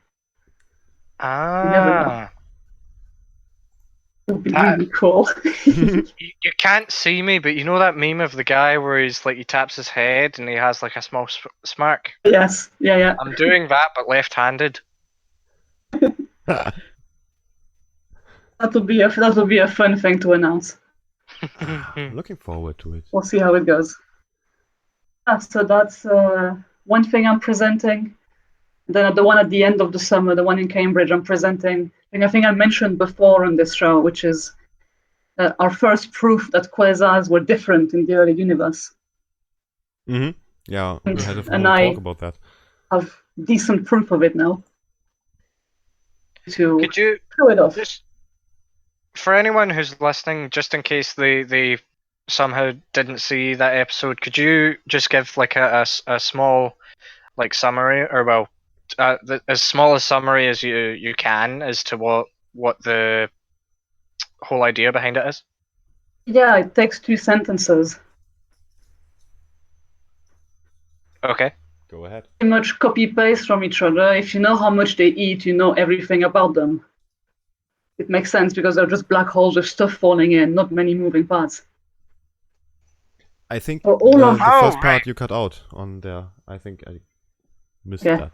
You never know. Ah. It would be That- really cool. You can't see me, but you know that meme of the guy where he's like he taps his head and he has like a small smirk. Yes, yeah. I'm doing that, but left-handed. That'll be a fun thing to announce. Looking forward to it. We'll see how it goes. So that's one thing I'm presenting. Then the one at the end of the summer, the one in Cambridge, I'm presenting. And I think I mentioned before on this show, which is our first proof that quasars were different in the early universe. Mm-hmm. Yeah, we had a And whole I talk about that. have decent proof of it now. To Could you show it off. just, for anyone who's listening, just in case they somehow didn't see that episode, could you just give like a small like summary, or well, as small a summary as you can as to what the whole idea behind it is? Yeah, it takes 2 sentences. Okay. Go ahead. Pretty much copy paste from each other. If you know how much they eat, you know everything about them. It makes sense because they're just black holes with stuff falling in, not many moving parts. I think For all of the Oh, first right. part you cut out on there. I think I missed Yeah.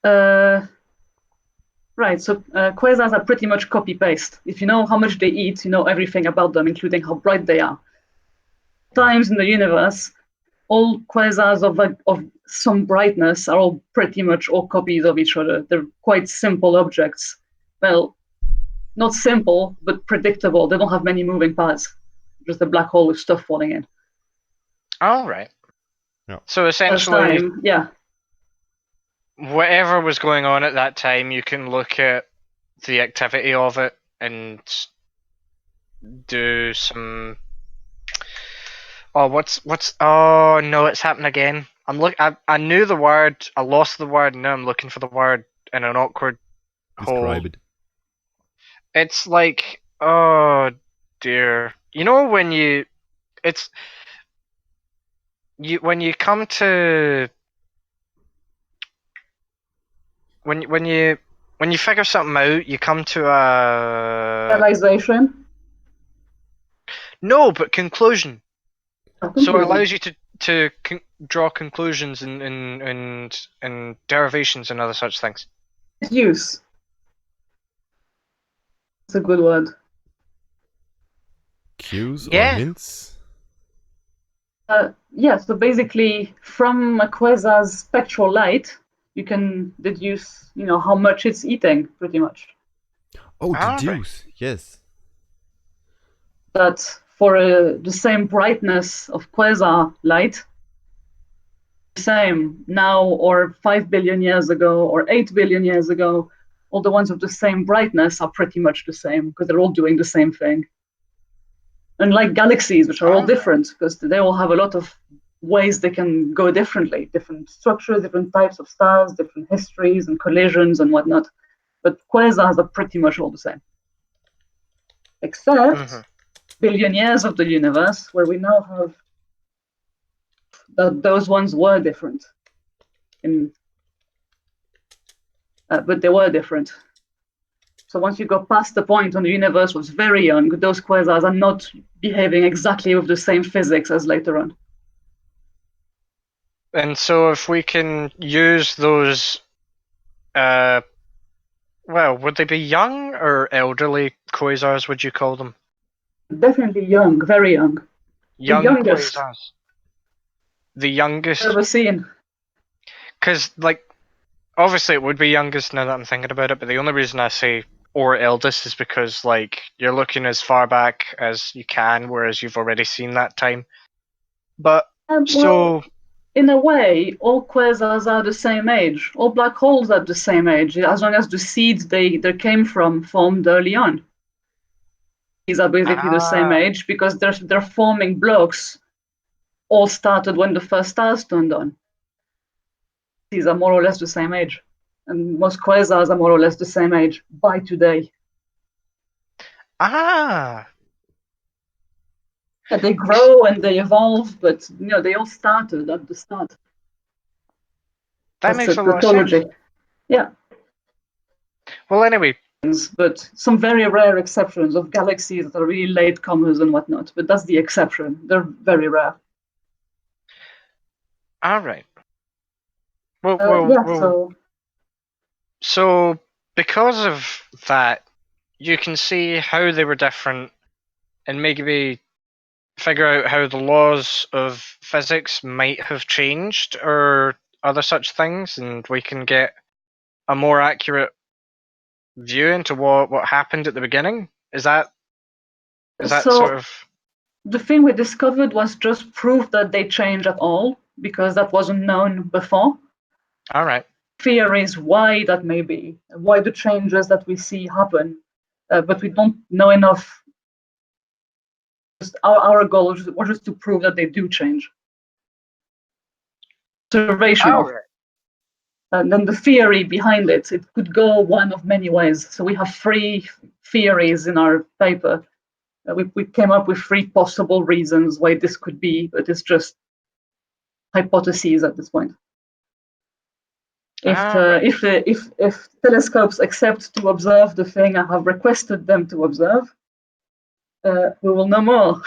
that. Right, so quasars are pretty much copy paste. If you know how much they eat, you know everything about them, including how bright they are. Times in the universe, all quasars of some brightness are all pretty much all copies of each other. They're quite simple objects. Well, not simple, but predictable. They don't have many moving parts. Just a black hole with stuff falling in. All right. Yeah. So First essentially, time, yeah. whatever was going on at that time, you can look at the activity of it and do some. Oh, what's? Oh no, it's happened again. I knew the word. I lost the word. Now I'm looking for the word in an awkward hole. Describe it. It's like, oh dear. You know when it's when you come to when you figure something out, you come to a Realization. no, but conclusion. So it Conclusion. allows you to draw conclusions and derivations and other such things. Use. That's a good word. Cues Yeah. or hints? Yeah, so basically, from a quasar's spectral light, you can deduce, how much it's eating, pretty much. Oh, Ah, deduce. Yes. That for the same brightness of quasar light, same now or 5 billion years ago or 8 billion years ago, all the ones of the same brightness are pretty much the same because they're all doing the same thing. Unlike galaxies, which are all different because they all have a lot of ways they can go differently, different structures, different types of stars, different histories and collisions and whatnot. But quasars are pretty much all the same. Except billion years of the universe, where we now have that those ones were different. But they were different. So once you go past the point when the universe was very young, those quasars are not behaving exactly with the same physics as later on. And so if we can use those, well, would they be young or elderly quasars, would you call them? Definitely young, very young. Young the youngest quasars. The youngest? I've ever seen. Because, like, obviously it would be youngest now that I'm thinking about it, but the only reason I say or eldest is because, like, you're looking as far back as you can, whereas you've already seen that time. But, Well, in a way, all quasars are the same age. All black holes are the same age, as long as the seeds they came from formed early on. These are basically the same age because they're forming blocks all started when the first stars turned on. These are more or less the same age. And most quasars are more or less the same age by today. Ah, Yeah, they grow and they evolve, but they all started at the start. that That's makes the a lot of sense. tautology. Yeah. Well, anyway, But some very rare exceptions of galaxies that are really latecomers and whatnot. But that's the exception. They're very rare. all right. Well, so because of that, you can see how they were different and maybe figure out how the laws of physics might have changed or other such things, and we can get a more accurate view into what happened at the beginning. Is that So sort of the thing we discovered was just proof that they change at all, because that wasn't known before. all right? Theories why that may be, why the changes that we see happen, but we don't know enough. Just our goal was just to prove that they do change. Observational. All right. And then the theory behind it could go one of many ways. So we have three theories in our paper. We came up with three possible reasons why this could be, but it's just hypotheses at this point. If telescopes accept to observe the thing I have requested them to observe, we will know more.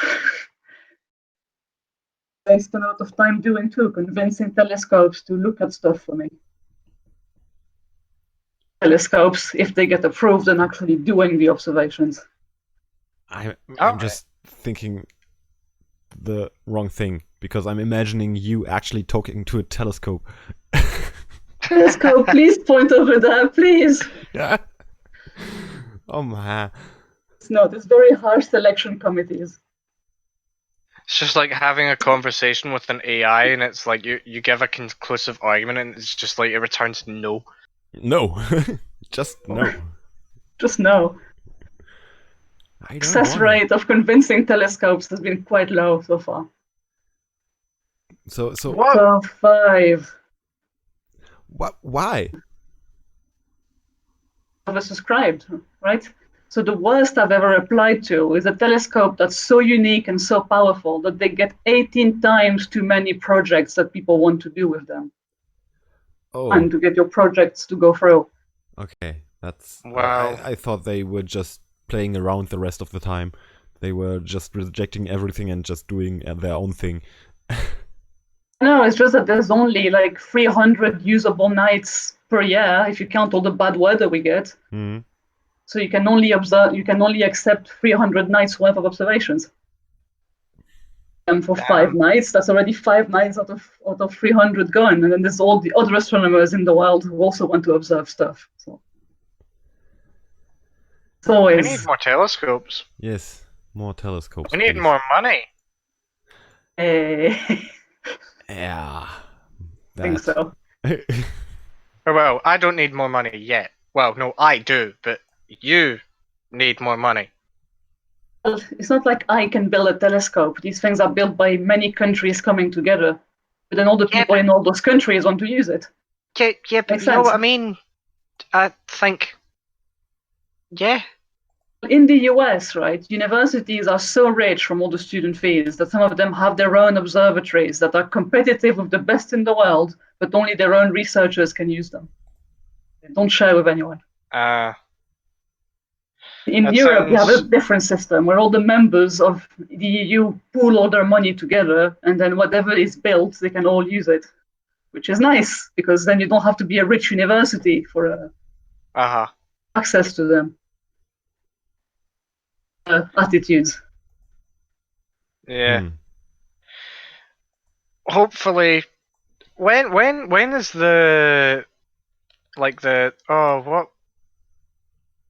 I spent a lot of time doing too, convincing telescopes to look at stuff for me. Telescopes, if they get approved, and actually doing the observations. I'm just thinking the wrong thing, because I'm imagining you actually talking to a telescope. Telescope, please point over there, please. Yeah. Oh man. It's not. It's very harsh selection committees. It's just like having a conversation with an AI, and it's like you give a conclusive argument, and it's just like it returns no. No. Just no. Just no. Success rate of convincing telescopes has been quite low so far. So what? So 5. What? Why? Oversubscribed, right? So the worst I've ever applied to is a telescope that's so unique and so powerful that they get 18 times too many projects that people want to do with them. Oh. And to get your projects to go through. Okay, that's. Wow. I thought they were just playing around the rest of the time. They were just rejecting everything and just doing their own thing. No, it's just that there's only like 300 usable nights per year if you count all the bad weather we get. Mm-hmm. So you can only observe, you can only accept 300 nights worth of observations. And for 5 nights, that's already 5 nights out of 300 gone. And then there's all the other astronomers in the world who also want to observe stuff. So it's always. We need more telescopes. Yes, more telescopes. We need please. more money. Yeah. I think so. Well, I don't need more money yet. Well, no, I do, but you need more money. Well, it's not like I can build a telescope. These things are built by many countries coming together. But then all the people in all those countries want to use it. Yeah, but Makes you know sense. what I mean? I think. Yeah. In the US, right, universities are so rich from all the student fees that some of them have their own observatories that are competitive with the best in the world, but only their own researchers can use them. They don't share with anyone. In Europe, you have a different system where all the members of the EU pool all their money together, and then whatever is built, they can all use it, which is nice because then you don't have to be a rich university for access to them. Attitudes. Yeah. Hopefully, when is the what?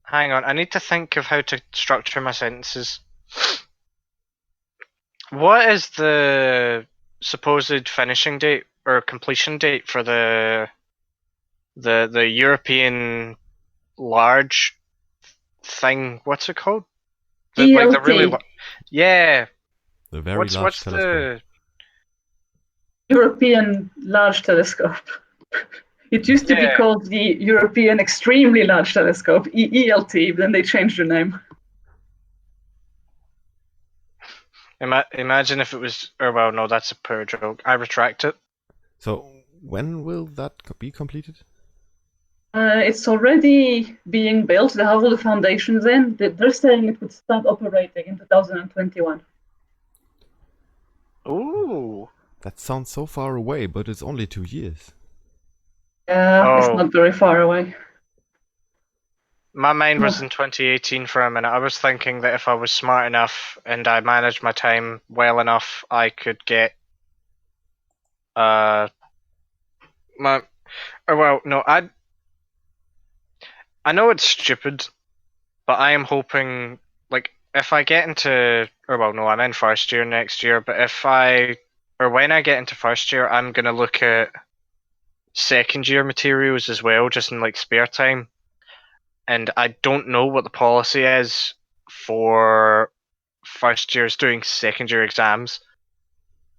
Hang on, I need to think of how to structure my sentences. What is the supposed finishing date or completion date for the European large thing? What's it called? ELT. Yeah. The very large telescope. European Large Telescope. It used to be Yeah. called the European Extremely Large Telescope, EELT, but then they changed the name. Imagine if it was. Or well, no, that's a poor joke. I retract it. So when will that be completed? It's already being built. They have all the foundations in. They're saying it would start operating in 2021. Ooh. That sounds so far away, but it's only 2 years. Yeah, it's Oh. not very far away. My mind was in 2018 for a minute. I was thinking that if I was smart enough and I managed my time well enough, I could get my. Or well, no, I know it's stupid, but I am hoping like if I get into or well, no, I'm in first year next year, but if I or when I get into first year, I'm gonna look at second year materials as well, just in like spare time. And I don't know what the policy is for first years doing second year exams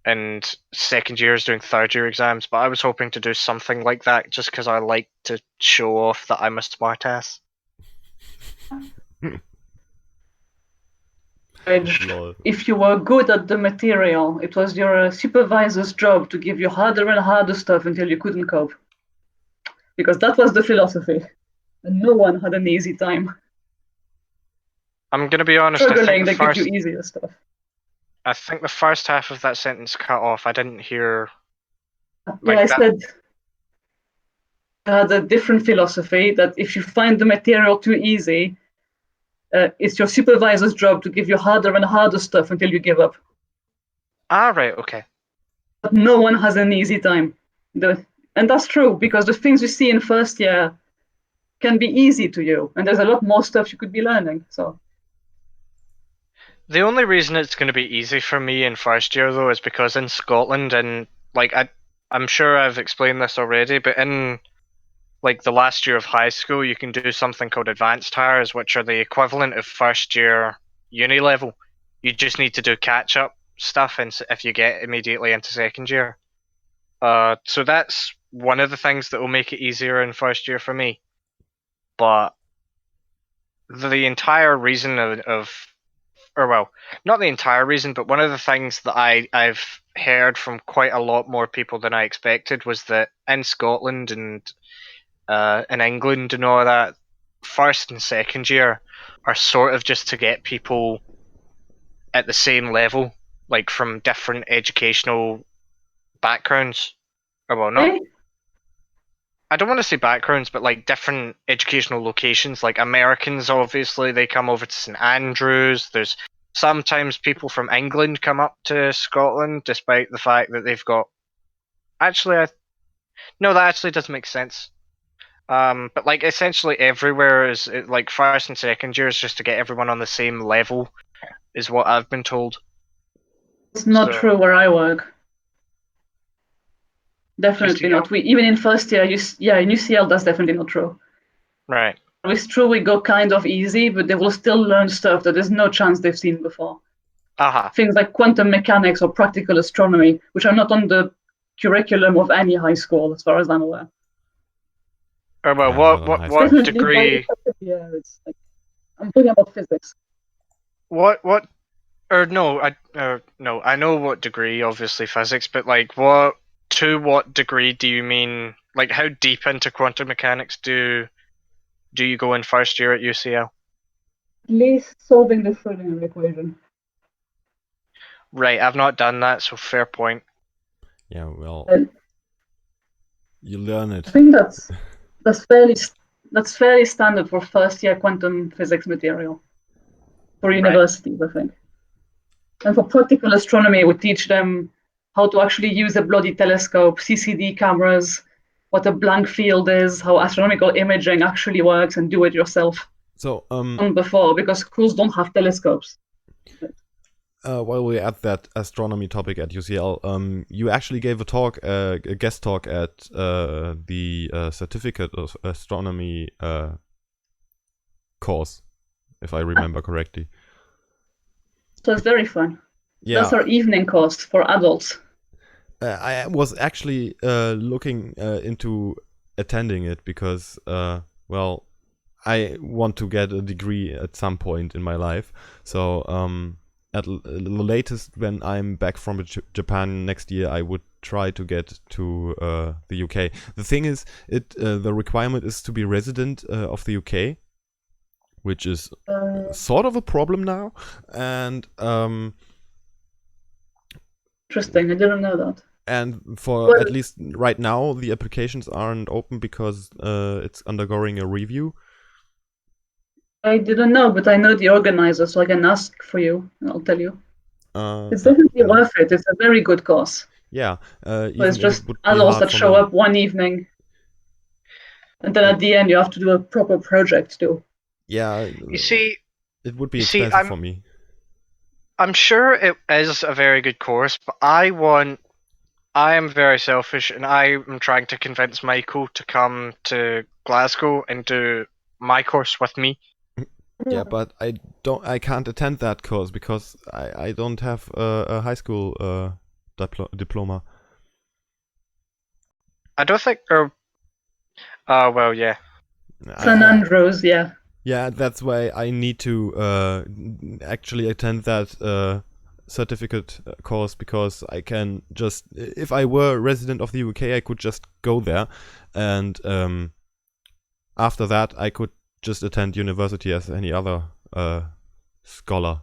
and second years doing third year exams, but I was hoping to do something like that just because I like to show off that I'm a smartass. Lol. If you were good at the material, it was your supervisor's job to give you harder and harder stuff until you couldn't cope. Because that was the philosophy. And no one had an easy time. I'm gonna be honest. Struggling, they give you easier stuff. I think the first half of that sentence cut off. I didn't hear. Yeah, I said had a different philosophy that if you find the material too easy, it's your supervisor's job to give you harder and harder stuff until you give up. Ah, right, okay. But no one has an easy time. And that's true, because the things you see in first year can be easy to you, and there's a lot more stuff you could be learning. So The only reason it's going to be easy for me in first year though is because in Scotland and like I'm sure I've explained this already, but in like the last year of high school you can do something called advanced hires, which are the equivalent of first year uni level. You just need to do catch up stuff and if you get immediately into second year. So that's one of the things that will make it easier in first year for me. But the entire reason of or well, not the entire reason, but one of the things that I've heard from quite a lot more people than I expected was that in Scotland and in England and all that, first and second year are sort of just to get people at the same level, like from different educational backgrounds. Or well, not. I don't want to say backgrounds, but like different educational locations. Like Americans, obviously, they come over to St Andrews. There's sometimes people from England come up to Scotland, despite the fact that they've got. Actually, no, that actually doesn't make sense. But like essentially everywhere is like first and second year is just to get everyone on the same level, is what I've been told. it's not true where I work. Definitely not. We even in first year, in UCL, that's definitely not true. Right. It's true we go kind of easy, but they will still learn stuff that there's no chance they've seen before. Things like quantum mechanics or practical astronomy, which are not on the curriculum of any high school, as far as I'm aware. Or well, what degree? Yeah, it's like I'm talking about physics. What? Or no, no, I know what degree, obviously physics, but like what? To what degree do you mean? Like, how deep into quantum mechanics do you go in first year at UCL? At least solving the Schrödinger equation. Right, I've not done that, so fair point. Yeah, well, you learn it. I think that's fairly standard for first year quantum physics material for universities, I think. And for practical astronomy, we teach them how to actually use a bloody telescope, CCD cameras, what a blank field is, how astronomical imaging actually works, and do it yourself. So, before, because schools don't have telescopes. While we're at that astronomy topic at UCL, you actually gave a talk, a guest talk at the Certificate of Astronomy course, if I remember correctly. So it's very fun. Yeah. That's our evening course for adults. I was actually looking into attending it because, well, I want to get a degree at some point in my life. So at the latest, when I'm back from Japan next year, I would try to get to the UK. The thing is, the requirement is to be resident of the UK, which is sort of a problem now. And Interesting. I didn't know that. and for at least right now, the applications aren't open because it's undergoing a review. I didn't know, but I know the organizer, so I can ask for you, and I'll tell you. It's That would definitely be nice. worth it. It's a very good course. Yeah, So even it's if just it would be adults hard that for show me. up one evening, and then at the end you have to do a proper project too. Yeah, You see, it would be you see, expensive for me. I'm sure it is a very good course, but I am very selfish, and I am trying to convince Michael to come to Glasgow and do my course with me. Yeah, but I can't attend that course because I don't have a high school diploma. I don't think, well, yeah. St. Andrews, yeah. Yeah, that's why I need to actually attend that certificate course, because I can just, if I were a resident of the UK, I could just go there, and after that I could just attend university as any other scholar.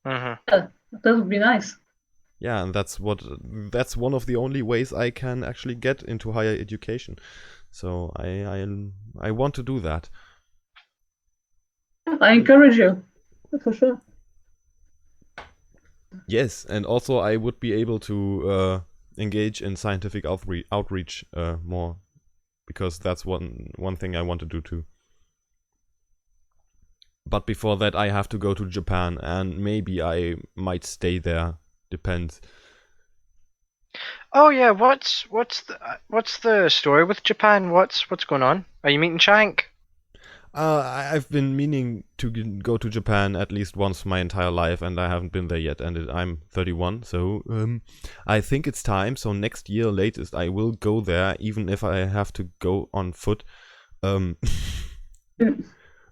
Mm-hmm. Yeah, that would be nice. Yeah, and that's one of the only ways I can actually get into higher education. So I want to do that. I encourage you, for sure. Yes, and also I would be able to engage in scientific outreach more, because that's one thing I want to do too. But before that, I have to go to Japan, and maybe I might stay there. Depends. Oh yeah, what's the story with Japan? What's going on? Are you meeting Shank? I've been meaning to go to Japan at least once my entire life, and I haven't been there yet. And I'm 31, so I think it's time. So next year, latest, I will go there, even if I have to go on foot.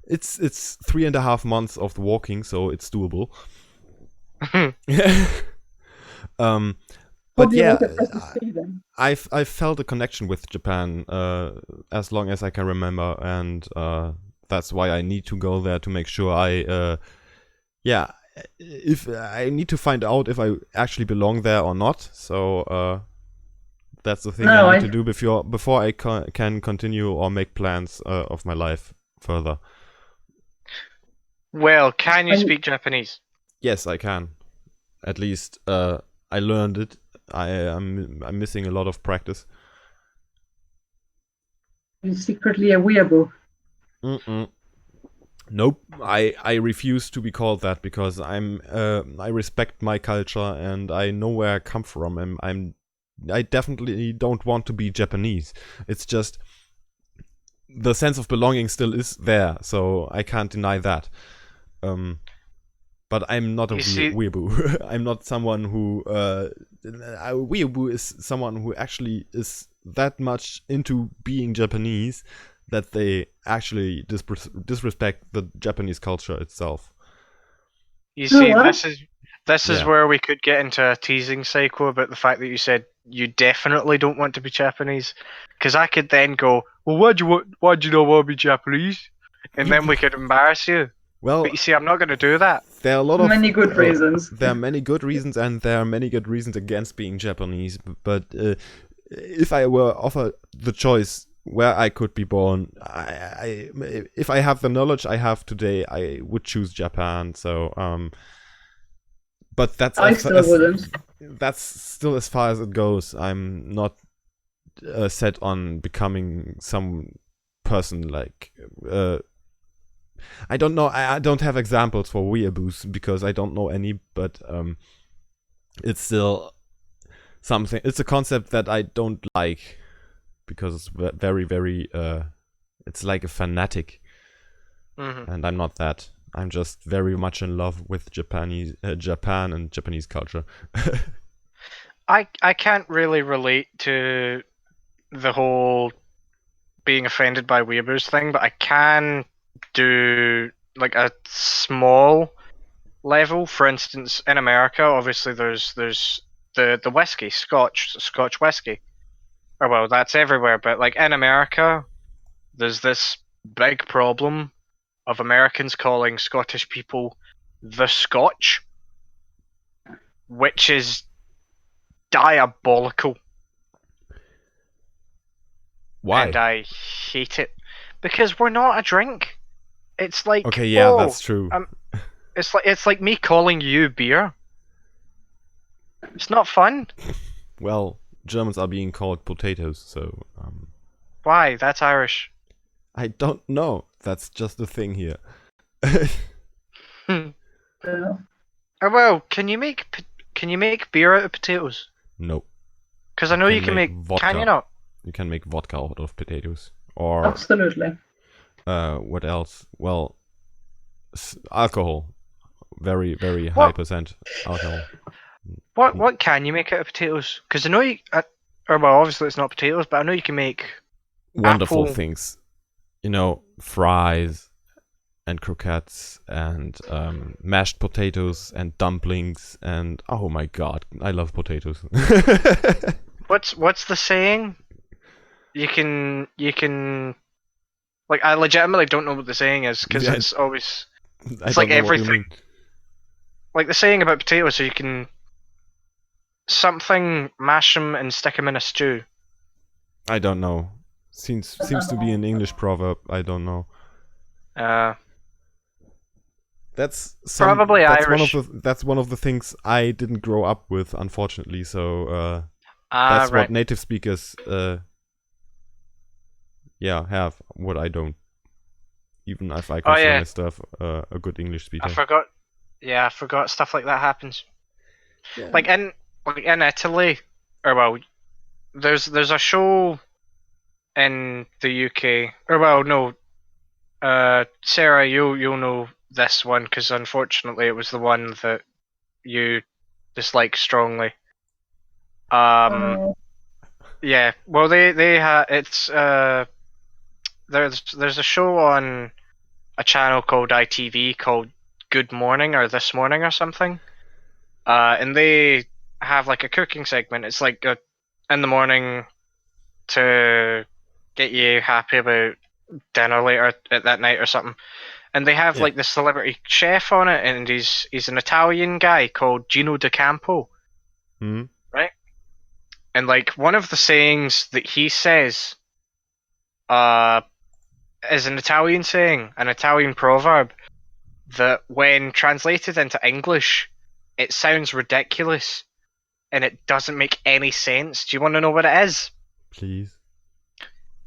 It's 3.5 months of walking, so it's doable. But yeah, I've felt a connection with Japan as long as I can remember, and that's why I need to go there to make sure if I need to find out if I actually belong there or not. So that's the thing I need to do before I can continue or make plans of my life further. Well, can you speak Japanese? Yes, I can. At least I learned it. I'm missing a lot of practice. You're secretly a weeaboo. Nope, I refuse to be called that, because I respect my culture and I know where I come from, and I definitely don't want to be Japanese. It's just the sense of belonging still is there, so I can't deny that. But I'm not a weeaboo. I'm not someone who a weeaboo is someone who actually is that much into being Japanese that they actually disrespect the Japanese culture itself. You see, this is where we could get into a teasing cycle about the fact that you said you definitely don't want to be Japanese, because I could then go, well, why do you not want to be Japanese? And then we could embarrass you. Well, but you see, I'm not going to do that. There are a lot of many good reasons. There are many good reasons, and there are many good reasons against being Japanese. But if I were offered the choice where I could be born, if I have the knowledge I have today, I would choose Japan. So, but that's that's still as far as it goes. I'm not set on becoming some person like. I don't know. I don't have examples for weeaboos because I don't know any. But it's still something. It's a concept that I don't like, because it's very, very. It's like a fanatic, and I'm not that. I'm just very much in love with Japan and Japanese culture. I can't really relate to the whole being offended by weeaboos thing, but I can do like a small level. For instance, in America, obviously there's the whiskey, Scotch whiskey. Or well, that's everywhere, but like in America, there's this big problem of Americans calling Scottish people the Scotch, which is diabolical. Why? And I hate it because we're not a drink. It's like Okay, yeah, that's true. it's like me calling you beer. It's not fun. Well, Germans are being called potatoes, so Why? That's Irish. I don't know. That's just the thing here. Oh Yeah. well, can you make beer out of potatoes? No. Because I know you can make. vodka. Can you not? You can make vodka out of potatoes. Or Absolutely. what else? Well, alcohol. Very, very high percent alcohol. What can you make out of potatoes? Because I know you. Or well, obviously it's not potatoes, but I know you can make Wonderful apple. things. You know, fries and croquettes and mashed potatoes and dumplings and oh my god, I love potatoes. What's the saying? You can like I legitimately don't know what the saying is because Yeah, it's always I it's don't like know what you everything. mean. Like the saying about potatoes, so you can something mash them and stick them in a stew. I don't know. Seems to be an English proverb. I don't know. That's Probably that's Irish. one of the things I didn't grow up with, unfortunately. So that's Right. what native speakers have. What I don't. Even if I consider yeah. myself a good English speaker. I forgot. Yeah, I forgot stuff like that happens. Yeah. Like in Italy, or well, there's a show in the UK, or well, no, Sarah, you'll know this one because unfortunately it was the one that you dislike strongly. Uh, Yeah, well they it's there's a show on a channel called ITV called Good Morning or This Morning or something. And they have like a cooking segment. It's like in the morning to get you happy about dinner later at that night or something. And they have Yeah. like this celebrity chef on it, and he's an Italian guy called Gino De Campo, Hmm? right? And like one of the sayings that he says, uh, is an Italian saying, an Italian proverb that when translated into English, it sounds ridiculous and it doesn't make any sense. Do you want to know what it is? Please.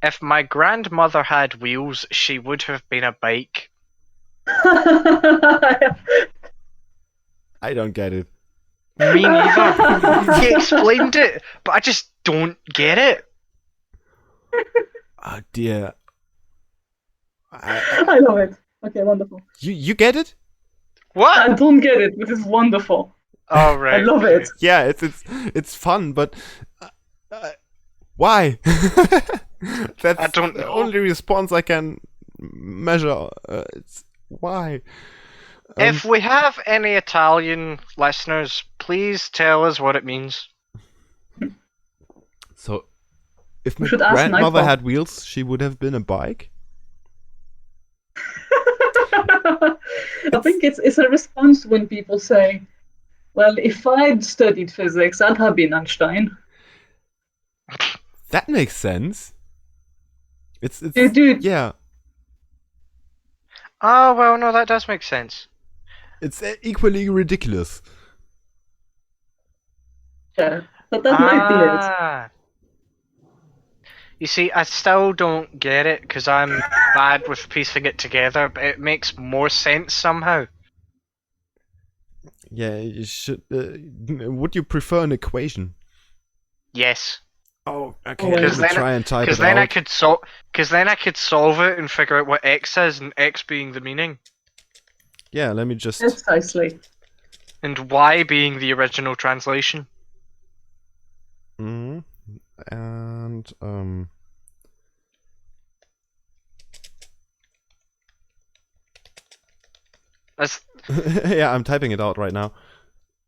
If my grandmother had wheels, she would have been a bike. I don't get it. Me neither. He explained it, but I just don't get it. Oh dear. I love it. Okay, wonderful. You get it? I What? don't get it, but it's wonderful. Oh, right. I love okay. it. Yeah, it's fun, but why? That's I don't the know. only response I can measure. It's why. If we have any Italian listeners, please tell us what it means. So, if We my should ask grandmother Nightfall. had wheels, she would have been a bike. I think it's a response when people say, well, if I'd studied physics, I'd have been Einstein. That makes sense. It's Dude. yeah. Oh, well, no, that does make sense. It's equally ridiculous. Yeah, but that might be it. Ah. You see, I still don't get it because I'm bad with piecing it together, but it makes more sense somehow. Yeah, you should. Would you prefer an equation? Yes. Oh, okay. Always. Let me try and type Because it then out. I could solve it and figure out what x is, and x being the meaning, Yeah, let me just. Precisely. and y being the original translation. and That's, yeah, I'm typing it out right now.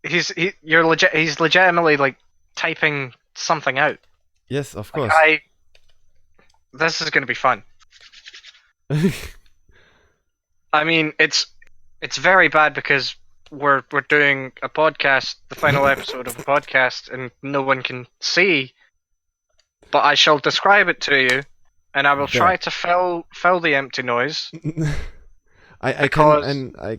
he's legitimately like typing something out. Yes, of Like course. this is gonna be fun. I mean, it's very bad because we're doing a podcast, the final episode of a podcast, and no one can see. But I shall describe it to you, and I will try There. to fill the empty noise. I Because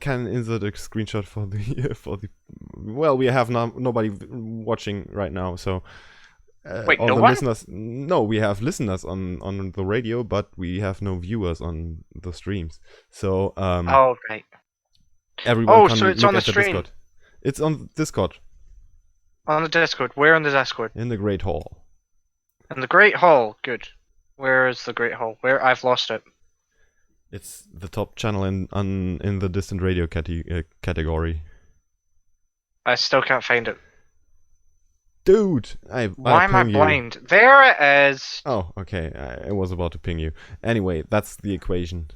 can insert a screenshot for the for the. Well, we have nobody watching right now, so wait, all no the one? listeners. No, we have listeners on the radio, but we have no viewers on the streams. So Oh right. everyone Oh, can so it's look on the at the stream. Discord. It's on Discord On the Discord. Where on the Discord? in the Great Hall. In the Great Hall. Good. Where is the Great Hall? Where? I've lost it. It's the top channel in the distant radio category. I still can't find it. Dude, Why am I ping you. blind? There it is. Oh, okay. I was about to ping you. Anyway, that's the equation.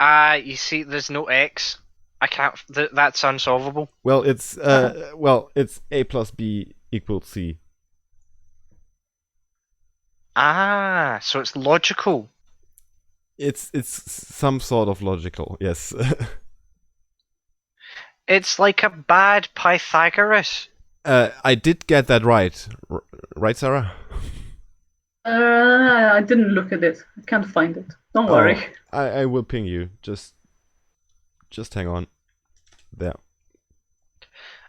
You see, there's no X. I can't. That's unsolvable. Well, it's it's A plus B equals C. Ah, so it's logical. It's some sort of logical, yes. It's like a bad Pythagoras. I did get that right, right, Sarah? I didn't look at it. I can't find it. Don't worry. I will ping you. Just hang on. There.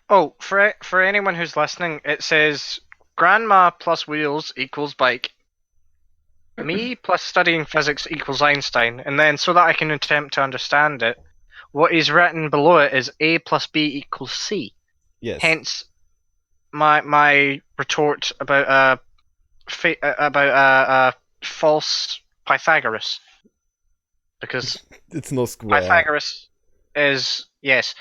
Oh, for anyone who's listening, it says grandma plus wheels equals bike. Me plus studying physics equals Einstein, and then so that I can attempt to understand it, what is written below it is A plus B equals C. Yes. Hence, my retort about a false Pythagoras, because it's no square. Pythagoras is yes.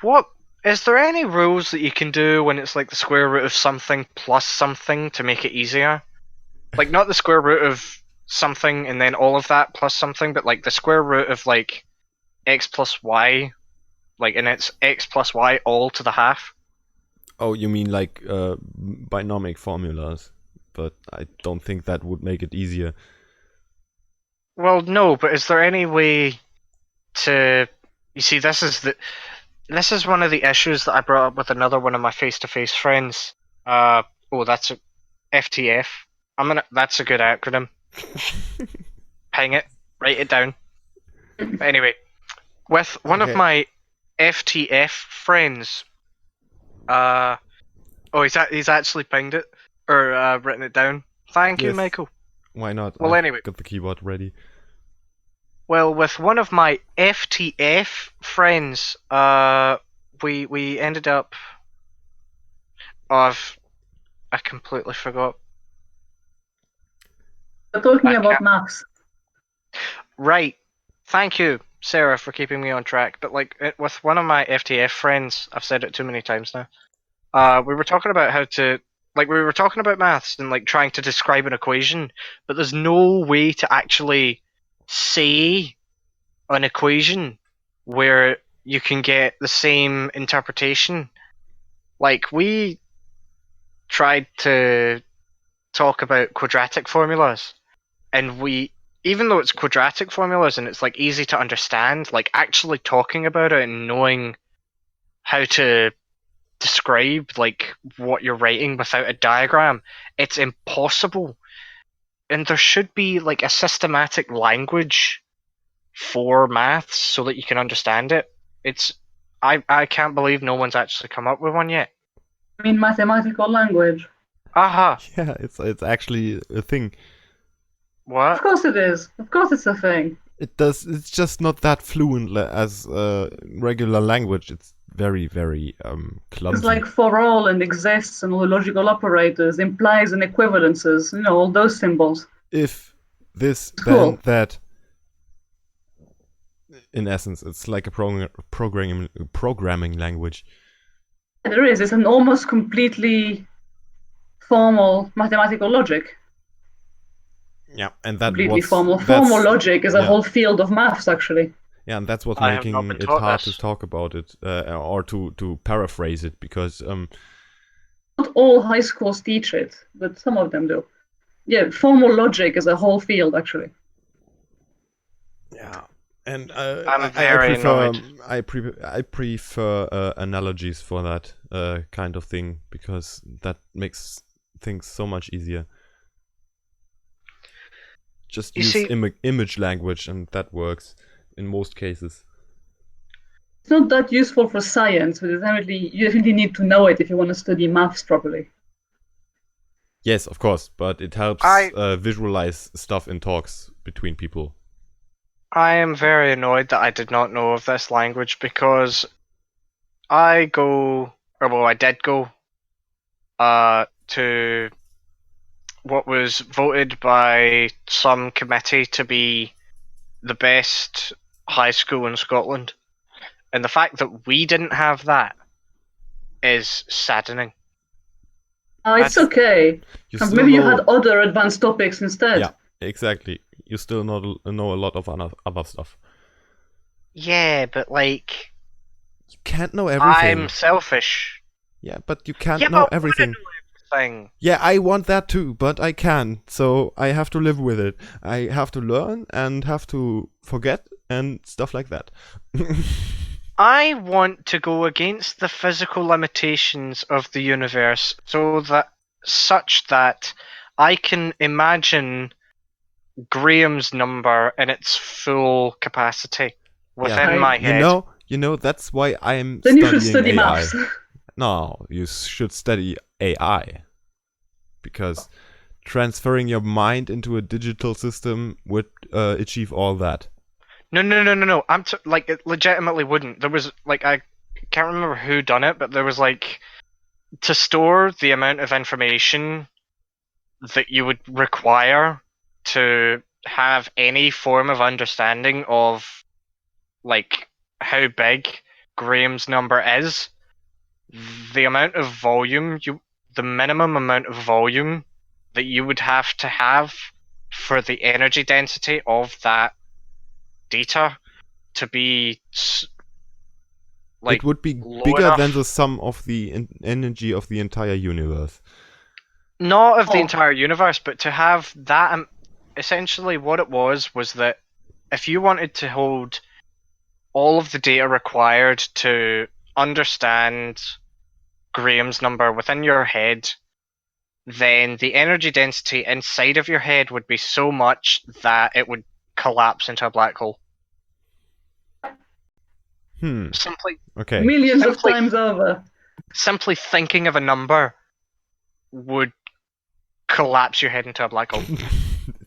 What is there any rules that you can do when it's like the square root of something plus something to make it easier? Like not the square root of something and then all of that plus something, but like the square root of like x plus y, like and it's x plus y all to the half. Oh, you mean like binomial formulas? But I don't think that would make it easier. Well, no, but is there any way to? You see, this is one of the issues that I brought up with another one of my face-to-face friends. That's a FTF. That's a good acronym. Hang it, write it down. But anyway, with one of my FTF friends, he's actually pinged it or written it down. Thank you, Michael. Why not? Well, I've anyway, got the keyboard ready. Well, with one of my FTF friends, we ended up. I completely forgot. We're talking about maths. Right. Thank you, Sarah, for keeping me on track. But with one of my FTF friends, I've said it too many times now. We were talking about we were talking about maths and like trying to describe an equation, but there's no way to actually say an equation where you can get the same interpretation. Like we tried to talk about quadratic formulas, and even though it's quadratic formulas and it's like easy to understand, like actually talking about it and knowing how to describe like what you're writing without a diagram, it's impossible. And there should be like a systematic language for maths so that you can understand it. I can't believe no one's actually come up with one yet. I mean mathematical language. Aha. Yeah, it's actually a thing. What? Of course it is. Of course it's a thing. It's just not that fluent as regular language. It's very, very clumsy. It's like for all and exists and all the logical operators, implies and equivalences, all those symbols. If this, cool. then that. In essence, it's like a programming language. There is. It's an almost completely formal mathematical logic. Yeah, and that Completely what's formal. that's Formal logic is a yeah. whole field of maths, actually. Yeah, and that's what's I have not making been it taught hard this. to talk about it, or to paraphrase it, because Not all high schools teach it, but some of them do. Yeah, formal logic is a whole field, actually. yeah, and I'm I very prefer annoyed. I prefer analogies for that kind of thing, because that makes things so much easier. Just You use see, image language, and that works in most cases. It's not that useful for science, but you definitely need to know it if you want to study maths properly. Yes, of course, but it helps I visualize stuff in talks between people. I am very annoyed that I did not know of this language because I did go to what was voted by some committee to be the best high school in Scotland. And the fact that we didn't have that is saddening. It's That's okay. You still Maybe you had know, other advanced topics instead. yeah, exactly. You still know a lot of other stuff. yeah, but like You can't know I'm everything. selfish. Yeah, but you can't Yeah, but know I want to everything. know everything. Yeah, I want that too, but I can't. So I have to live with it. I have to learn and have to forget and stuff like that. I want to go against the physical limitations of the universe such that I can imagine Graham's number in its full capacity Yeah, within Right. my head. that's why I'm Then you should studying study AI. maths. No, you should study AI, because transferring your mind into a digital system would achieve all that. No. Like it legitimately wouldn't. There was like I can't remember who done it, but there was like to store the amount of information that you would require to have any form of understanding of like how big Graham's number is, the amount of volume the minimum amount of volume that you would have to have for the energy density of that data to be It like would be low bigger than enough, the sum of the energy of the entire universe. not of the Oh, entire universe, but to have that. Essentially, what it was that if you wanted to hold all of the data required to understand Graham's number within your head, then the energy density inside of your head would be so much that it would collapse into a black hole. Hmm. Simply, Okay. millions of simply, times over. simply thinking of a number would collapse your head into a black hole.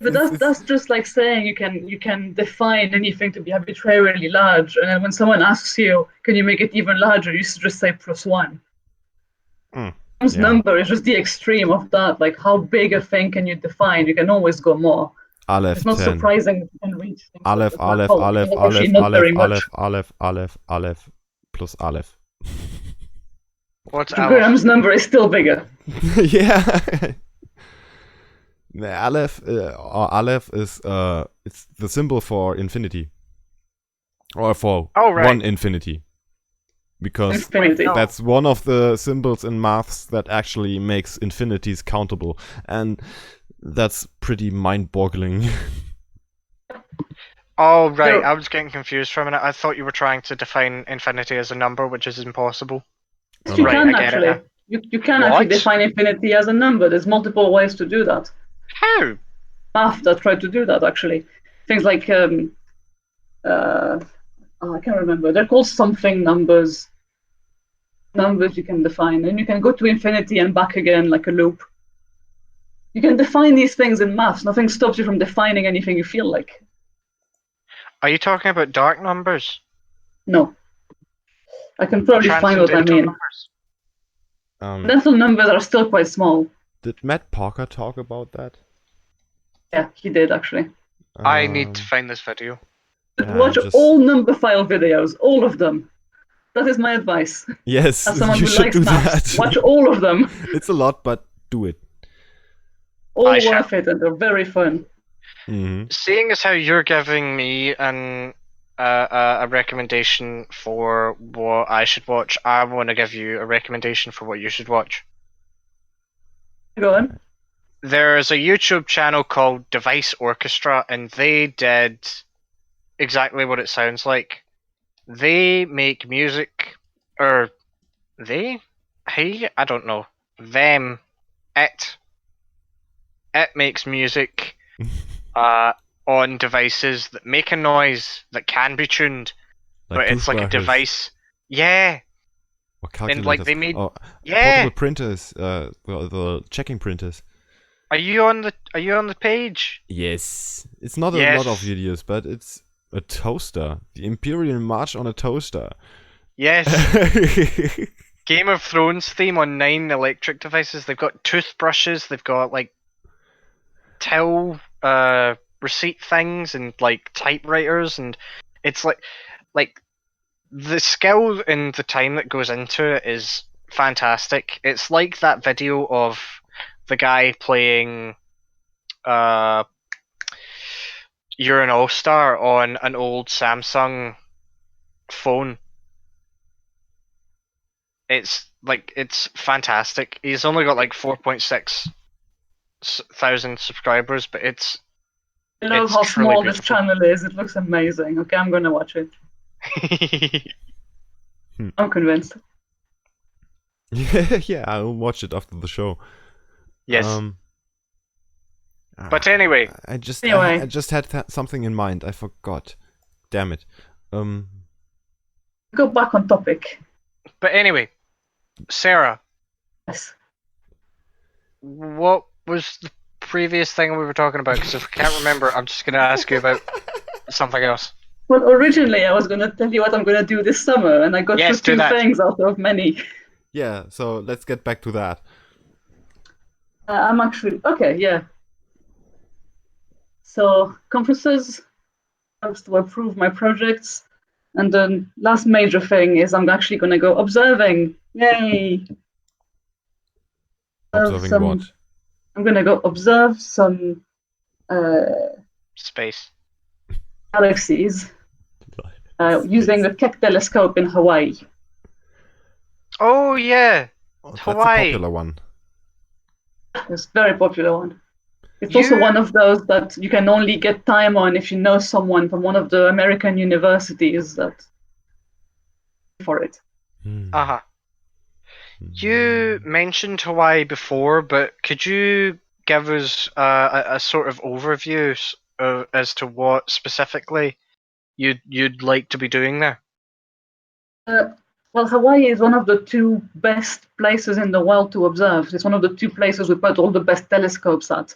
But that's just like saying you can define anything to be arbitrarily large, and then when someone asks you, can you make it even larger, you just say +1. Mm, Times yeah. number is just the extreme of that. Like how big a thing can you define? You can always go more. It's Aleph not 10. surprising that you can reach things like Aleph, the black Aleph, hole, which Aleph, is actually Aleph, not Aleph, very much. Aleph, Aleph, Aleph, Aleph, plus Aleph. What's Graham's Aleph? number is still bigger. Yeah. The Aleph is it's the symbol for infinity, or for Oh right. one infinity, because Wait, Infinity. no. that's one of the symbols in maths that actually makes infinities countable, and that's pretty mind-boggling. Oh right, There, I was getting confused for a minute. I thought you were trying to define infinity as a number, which is impossible. No, you no. Right, I can get it now. actually. You can actually What? define infinity as a number. There's multiple ways to do that. How? Math that try to do that actually. Things like uh, I can't remember. They're called something numbers. Numbers you can define, and you can go to infinity and back again like a loop. You can define these things in maths. Nothing stops you from defining anything you feel like. Are you talking about dark numbers? No, I can probably find what I Transcendental mean. numbers? Dental numbers are still quite small. Did Matt Parker talk about that? Yeah, he did actually. I need to Um, find this video. yeah, Watch I'm just all number file videos, all of them. That is my advice. Yes, As someone you who should likes do maps, that. watch all of them. It's a lot, but do it. All I shall. worth it, and they're very fun. Seeing as how you're giving me a recommendation for what I should watch, I want to give you a recommendation for what you should watch. Go on. There's a YouTube channel called Device Orchestra, and they did exactly what it sounds like. They make music, or they? He? I don't know. Them. It. It makes music on devices that make a noise that can be tuned, Like but it's like a toothbrushes device. Yeah, or and like calculators. they made. Or Yeah. portable printers, the checking printers. Are you on the page? Yes. It's not a Yes. lot of videos, but it's a toaster. The Imperial March on a toaster. Yes. Game of Thrones theme on 9 electric devices. They've got toothbrushes. They've got like till receipt things and like typewriters, and it's like the skill and the time that goes into it is fantastic. It's like that video of the guy playing You're an All-Star on an old Samsung phone. It's fantastic. He's only got like 4.6 thousand subscribers, but it's I love it's how truly small this beautiful. channel is. It looks amazing. Okay, I'm gonna watch it. I'm convinced. Yeah, I'll watch it after the show. Yes. But anyway, I just Anyway. I just had something in mind. I forgot. Damn it. Go back on topic. Sarah, Yes. what was the previous thing we were talking about? Because if I can't remember, I'm just gonna ask you about something else. Well, originally I was gonna tell you what I'm gonna do this summer, and I got Yes, through do two that. things out of many. Yeah, so let's get back to that. I'm actually okay. Yeah. So conferences helps to approve my projects, and the last major thing is I'm actually gonna go observing. Yay! Observing what? I'm gonna go observe some Space. galaxies using the Keck telescope in Hawaii. Oh yeah, That's Hawaii. a popular one. It's a very popular one. It's also one of those that you can only get time on if you know someone from one of the American universities that for it. Uh-huh. You mentioned Hawaii before, but could you give us a sort of overview as to what specifically you'd like to be doing there? Well, Hawaii is one of the two best places in the world to observe. It's one of the two places we put all the best telescopes at.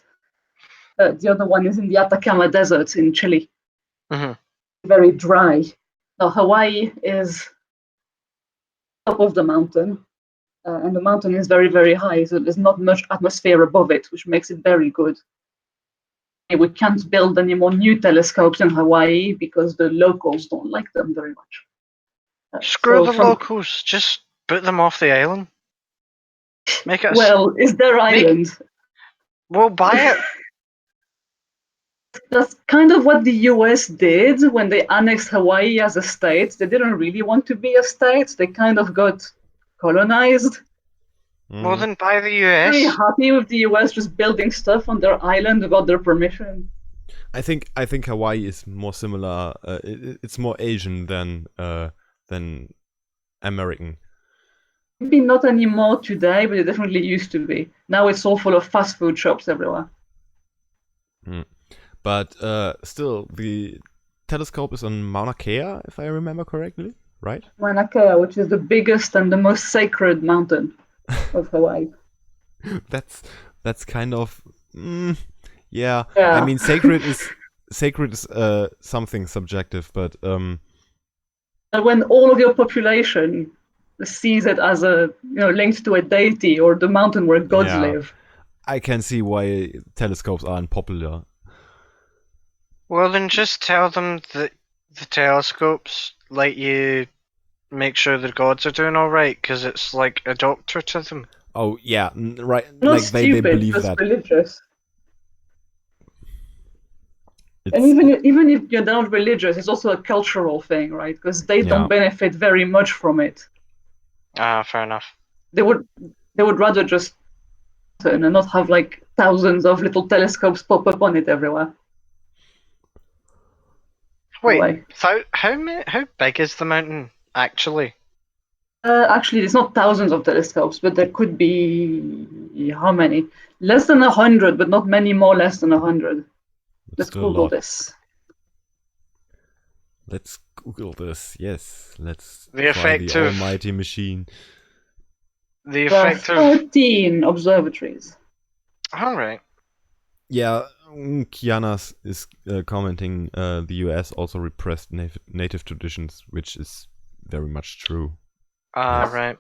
The other one is in the Atacama Desert in Chile. Mm-hmm. Very dry. Now, Hawaii is top of the mountain, and the mountain is very, very high, so there's not much atmosphere above it, which makes it very good. We can't build any more new telescopes in Hawaii because the locals don't like them very much. Screw the locals. Just put them off the island. Make it. Well, is their island? We'll buy it. That's kind of what the US did when they annexed Hawaii as a state. They didn't really want to be a state. They kind of got colonized. Well, then buy the US. Very happy with the US just building stuff on their island without their permission. I think Hawaii is more similar. It's more Asian than American. Maybe not anymore today, but it definitely used to be. Now it's all full of fast food shops everywhere. But still, the telescope is on Mauna Kea, if I remember correctly, right? Mauna Kea, which is the biggest and the most sacred mountain of Hawaii. That's kind of yeah. I mean, sacred is something subjective, but when all of your population sees it as linked to a deity or the mountain where gods live, I can see why telescopes are unpopular. Well, then just tell them that the telescopes let you make sure the gods are doing all right because it's like a doctor to them. Oh yeah, right. Not Like they stupid, believe just that. religious. And It's even if you're not religious, it's also a cultural thing, right? Because they Yeah. don't benefit very much from it. Ah, fair enough. They would rather just and not have like thousands of little telescopes pop up on it everywhere. Wait, Anyway. how big is the mountain actually? Actually, there's not thousands of telescopes, but there could be how many? Less than 100, but not many more less than 100. Let's still a Google lot. this. Let's Google this. Yes, let's The try effect the of- almighty machine. The There are effect of 13 observatories. all right. Yeah, Kianas is commenting the US also repressed native traditions, which is very much true. Ah, Yes. right.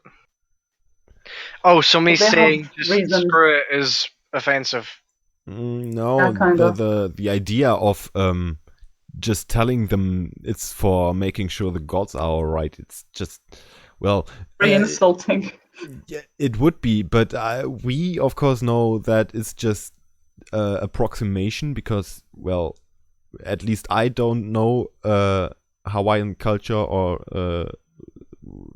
Oh, so me They have saying just reasons. screw it is offensive. No, Yeah, kind of. the idea of just telling them it's for making sure the gods are alright. It's just, well, Very insulting. yeah, it would be, but we of course know that it's just approximation because, well, at least I don't know Hawaiian culture or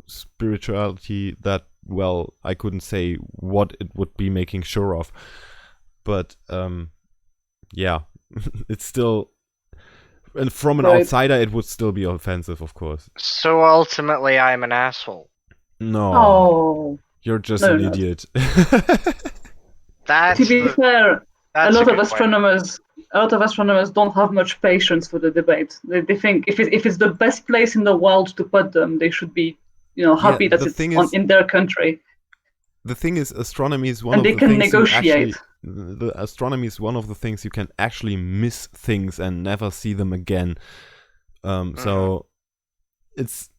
spirituality that well. I couldn't say what it would be making sure of, but yeah, it's still. And from an Right. outsider, it would still be offensive, of course. So ultimately, I'm an asshole. No, Oh. you're just No, an you're not. idiot. That's To be fair, a that's lot of good point. astronomers don't have much patience for the debate. They think if it's the best place in the world to put them, they should be, happy Yeah, that the it's thing is- in their country, The thing is, astronomy is one and of they the can things you negotiate. actually. The astronomy is one of the things you can actually miss things and never see them again. So it's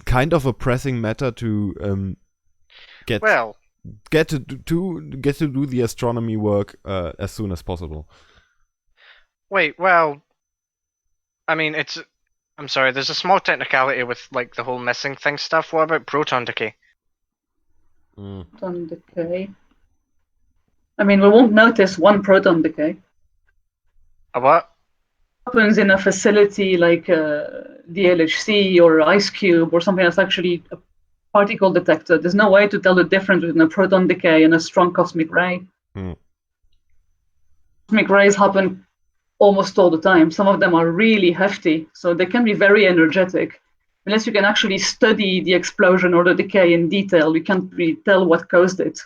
kind of a pressing matter to get Well, get to do the astronomy work as soon as possible. wait, well, I mean, I'm sorry, there's a small technicality with like the whole missing thing stuff. What about proton decay? Proton decay. I mean, we won't notice one proton decay. A what? Happens in a facility like the LHC or Ice Cube or something that's actually a particle detector. There's no way to tell the difference between a proton decay and a strong cosmic ray. Cosmic rays happen almost all the time. Some of them are really hefty, so they can be very energetic. Unless you can actually study the explosion or the decay in detail, you can't really tell what caused it.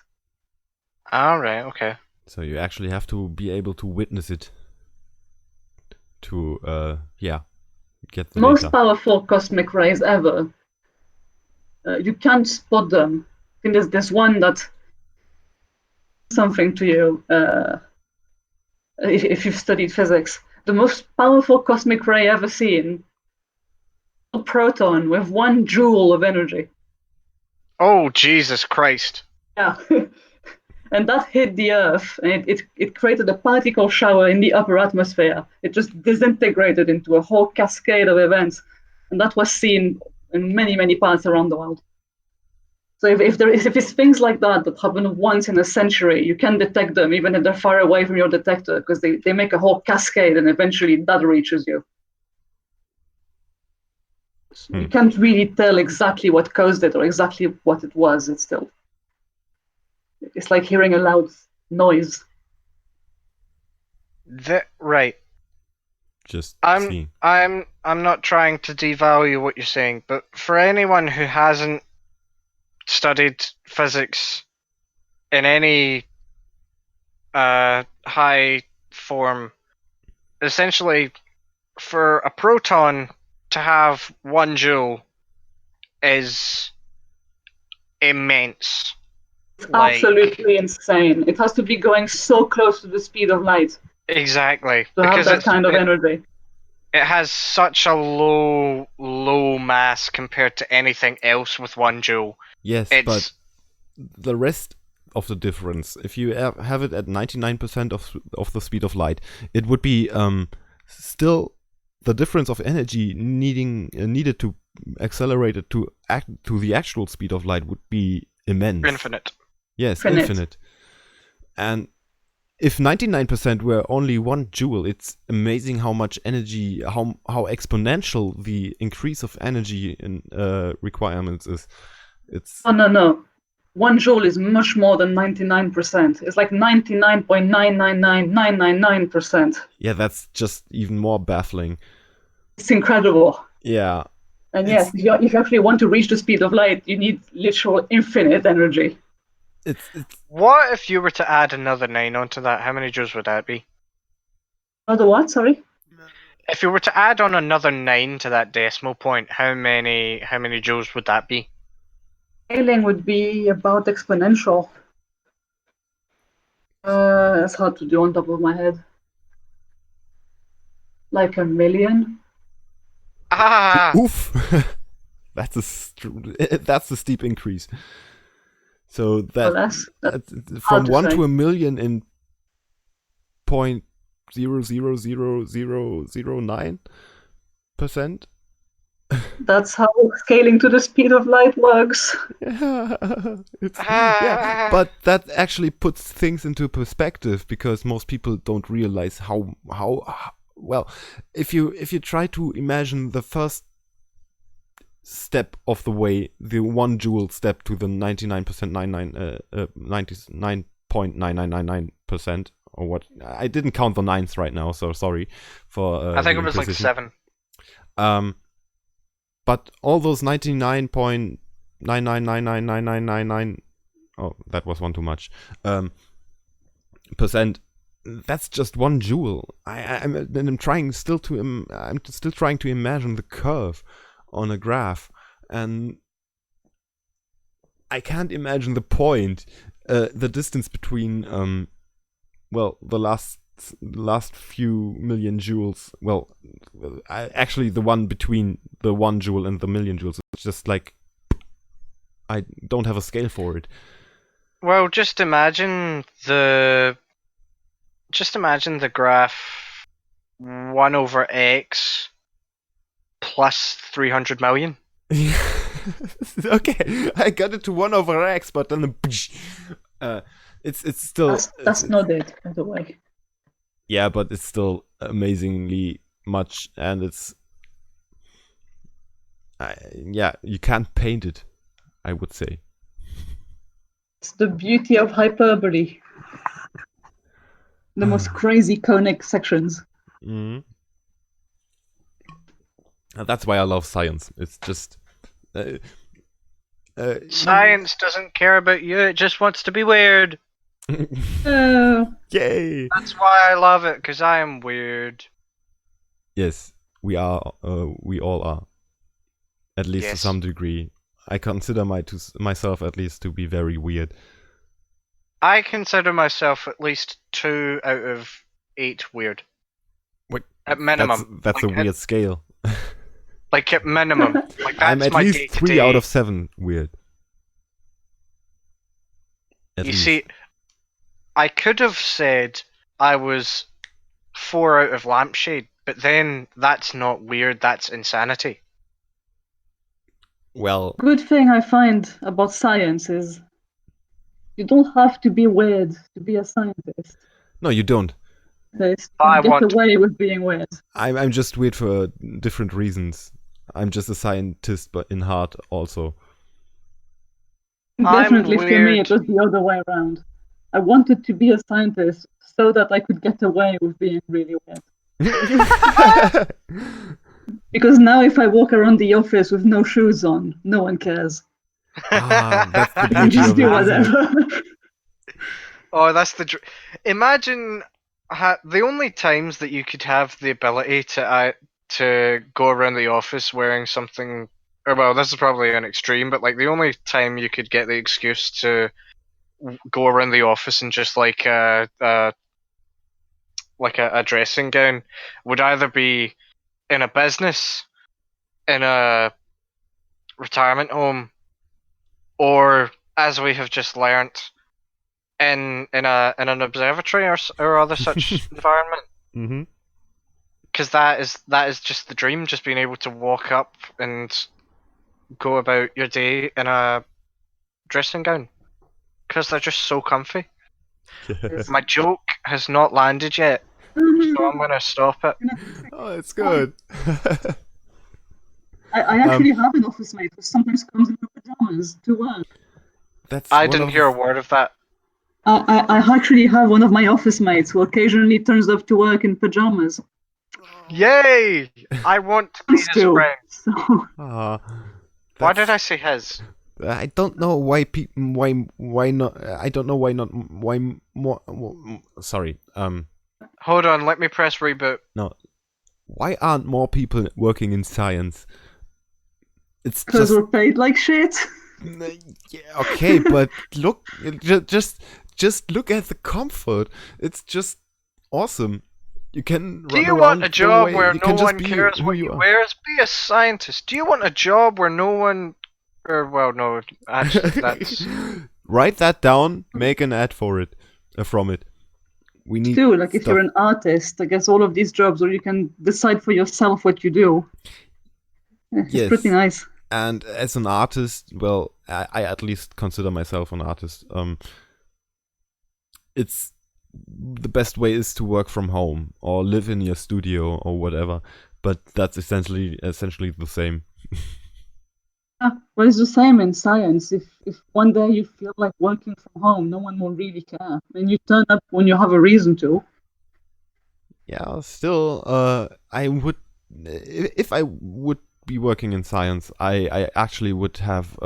All right, okay. So you actually have to be able to witness it to get the Most data. powerful cosmic rays ever. You can't spot them. I think there's one that something to you if you've studied physics. The most powerful cosmic ray ever seen, a proton with 1 joule of energy. Oh, Jesus Christ. Yeah. And that hit the Earth, and it created a particle shower in the upper atmosphere. It just disintegrated into a whole cascade of events, and that was seen in many, many parts around the world. So if it's things like that that happen once in a century, you can detect them even if they're far away from your detector because they make a whole cascade and eventually that reaches you. You can't really tell exactly what caused it or exactly what it was. It's like hearing a loud noise. Right. Just I'm see. I'm not trying to devalue what you're saying, but for anyone who hasn't studied physics in any high form, essentially for a proton to have 1 joule is immense. It's Like, absolutely insane. It has to be going so close to the speed of light exactly. to have Because that kind of energy. it has such a low mass compared to anything else with 1 joule. Yes, It's but the rest of the difference, if you have it at 99% of the speed of light, it would be still the difference of energy needed to accelerate it to the actual speed of light would be immense. Infinite. Yes, Infinite. infinite. And if 99% were only 1 joule, it's amazing how much energy, how exponential the increase of energy in requirements is. It's Oh, no. 1 joule is much more than 99%. It's like 99.999999%. yeah, that's just even more baffling. It's incredible. Yeah. And yes, if you actually want to reach the speed of light, you need literal infinite energy. It's What if you were to add another 9 onto that? How many joules would that be? Another what? Sorry? If you were to add on another 9 to that decimal point, how many joules would that be? Scaling would be about exponential. It's hard to do on top of my head. Like 1,000,000? Ah! oof. That's a steep increase. So Or that less? That's from hard to 1 say. to 1,000,000 in 0.00009%. That's how scaling to the speed of light works. Yeah, but that actually puts things into perspective because most people don't realize how well, if you try to imagine the first step of the way, the 1 joule step to the 99.999%, or what, I didn't count the nines right now, so sorry for I think the it was like imprecision. 7. But all those 99.9999999, oh, that was one too much, percent, that's just 1 joule. I'm still trying to imagine the curve on a graph, and I can't imagine the point, the distance between the last few million joules. Well, actually, the one between the 1 joule and the million joules. It's just like I don't have a scale for it. Well, just imagine the graph 1 over x plus 300 million. Okay, I got it to 1 over x, but then it's still That's not it, by the way. yeah, but it's still amazingly much, and it's yeah, you can't paint it, I would say. It's the beauty of hyperbole. The most crazy conic sections. Mm-hmm. That's why I love science. It's just Science doesn't care about you, it just wants to be weird. Yay! That's why I love it, because I am weird. Yes, we are. We all are, at least to Yes. some degree. I consider myself at least to be very weird. I consider myself at least 2 out of 8 weird. What? At minimum. That's a weird scale. Like at minimum. Like I'm that's at my least day-to-day. 3 out of 7 weird. At You least. see, I could have said I was 4 out of lampshade, but then that's not weird, that's insanity. Well, Good thing I find about science is you don't have to be weird to be a scientist. no, you don't. You I get want- away with being weird. I'm just weird for different reasons. I'm just a scientist, but in heart also. Definitely for me, weird. it was the other way around. I wanted to be a scientist so that I could get away with being really weird. Because now if I walk around the office with no shoes on, no one cares. That's the I can beauty just of do it, isn't it? whatever. Oh, that's the imagine the only times that you could have the ability to go around the office wearing something, or well, this is probably an extreme, but like the only time you could get the excuse to go around the office in just like a dressing gown would either be in a business, in a retirement home, or as we have just learnt, in an observatory or other such environment. Mm-hmm. Because that is just the dream, just being able to walk up and go about your day in a dressing gown. Because they're just so comfy. My joke has not landed yet, so I'm gonna stop it. Oh, it's good. I actually have an office mate who sometimes comes in her pajamas to work. That's I one didn't of hear a word of that. I actually have one of my office mates who occasionally turns up to work in pajamas. Yay! I want to be Wants his to. friend. So Ah, Why did I that's- say his? I don't know why why not I don't know why not why more sorry Hold on, let me press reboot. no, why aren't more people working in science? It's because just we're paid like shit. yeah, okay, but look, just look at the comfort. It's just awesome. You can Do run you around want a the job way. where You no can just one be cares who what you you are. wear? Be a scientist. Do you want a job where no one... Or, well, no, actually, that's... Write that down. Make an ad for it. From it. We need Too, like if stuff. you're an artist, I guess all of these jobs where you can decide for yourself what you do. It's pretty Yes. nice. And as an artist, well, I at least consider myself an artist. It's the best way is to work from home or live in your studio or whatever. But that's essentially the same. Yeah, well, it's the same in science. If one day you feel like working from home, no one will really care. And you turn up when you have a reason to. Yeah, still, I would, if I would be working in science, I actually would have,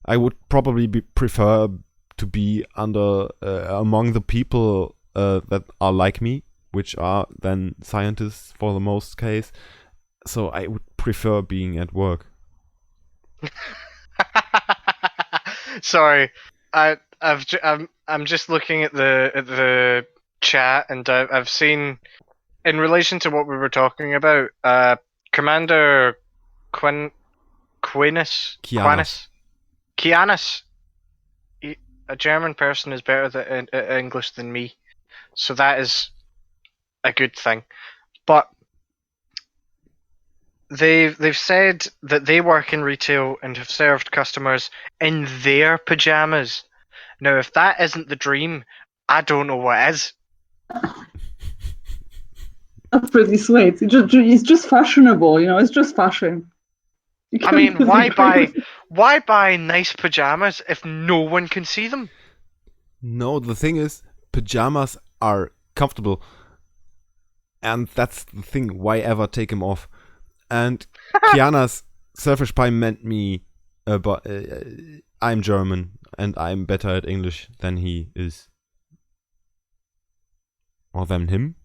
I would probably prefer to be among the people that are like me, which are then scientists for the most case. So I would prefer being at work. Sorry, I'm just looking at the chat, and I've seen, in relation to what we were talking about, Commander Kianas. Kianis. A German person is better than English than me, so that is a good thing. But they've said that they work in retail and have served customers in their pajamas. Now, if that isn't the dream, I don't know what is. That's pretty sweet. It's just fashionable, you know. It's just fashion. You I can't mean, really why buy nice pajamas if no one can see them? No, the thing is, pajamas are comfortable. And that's the thing, why ever take them off? And Kiana's selfish pie meant me, but I'm German and I'm better at English than he is. Or than him?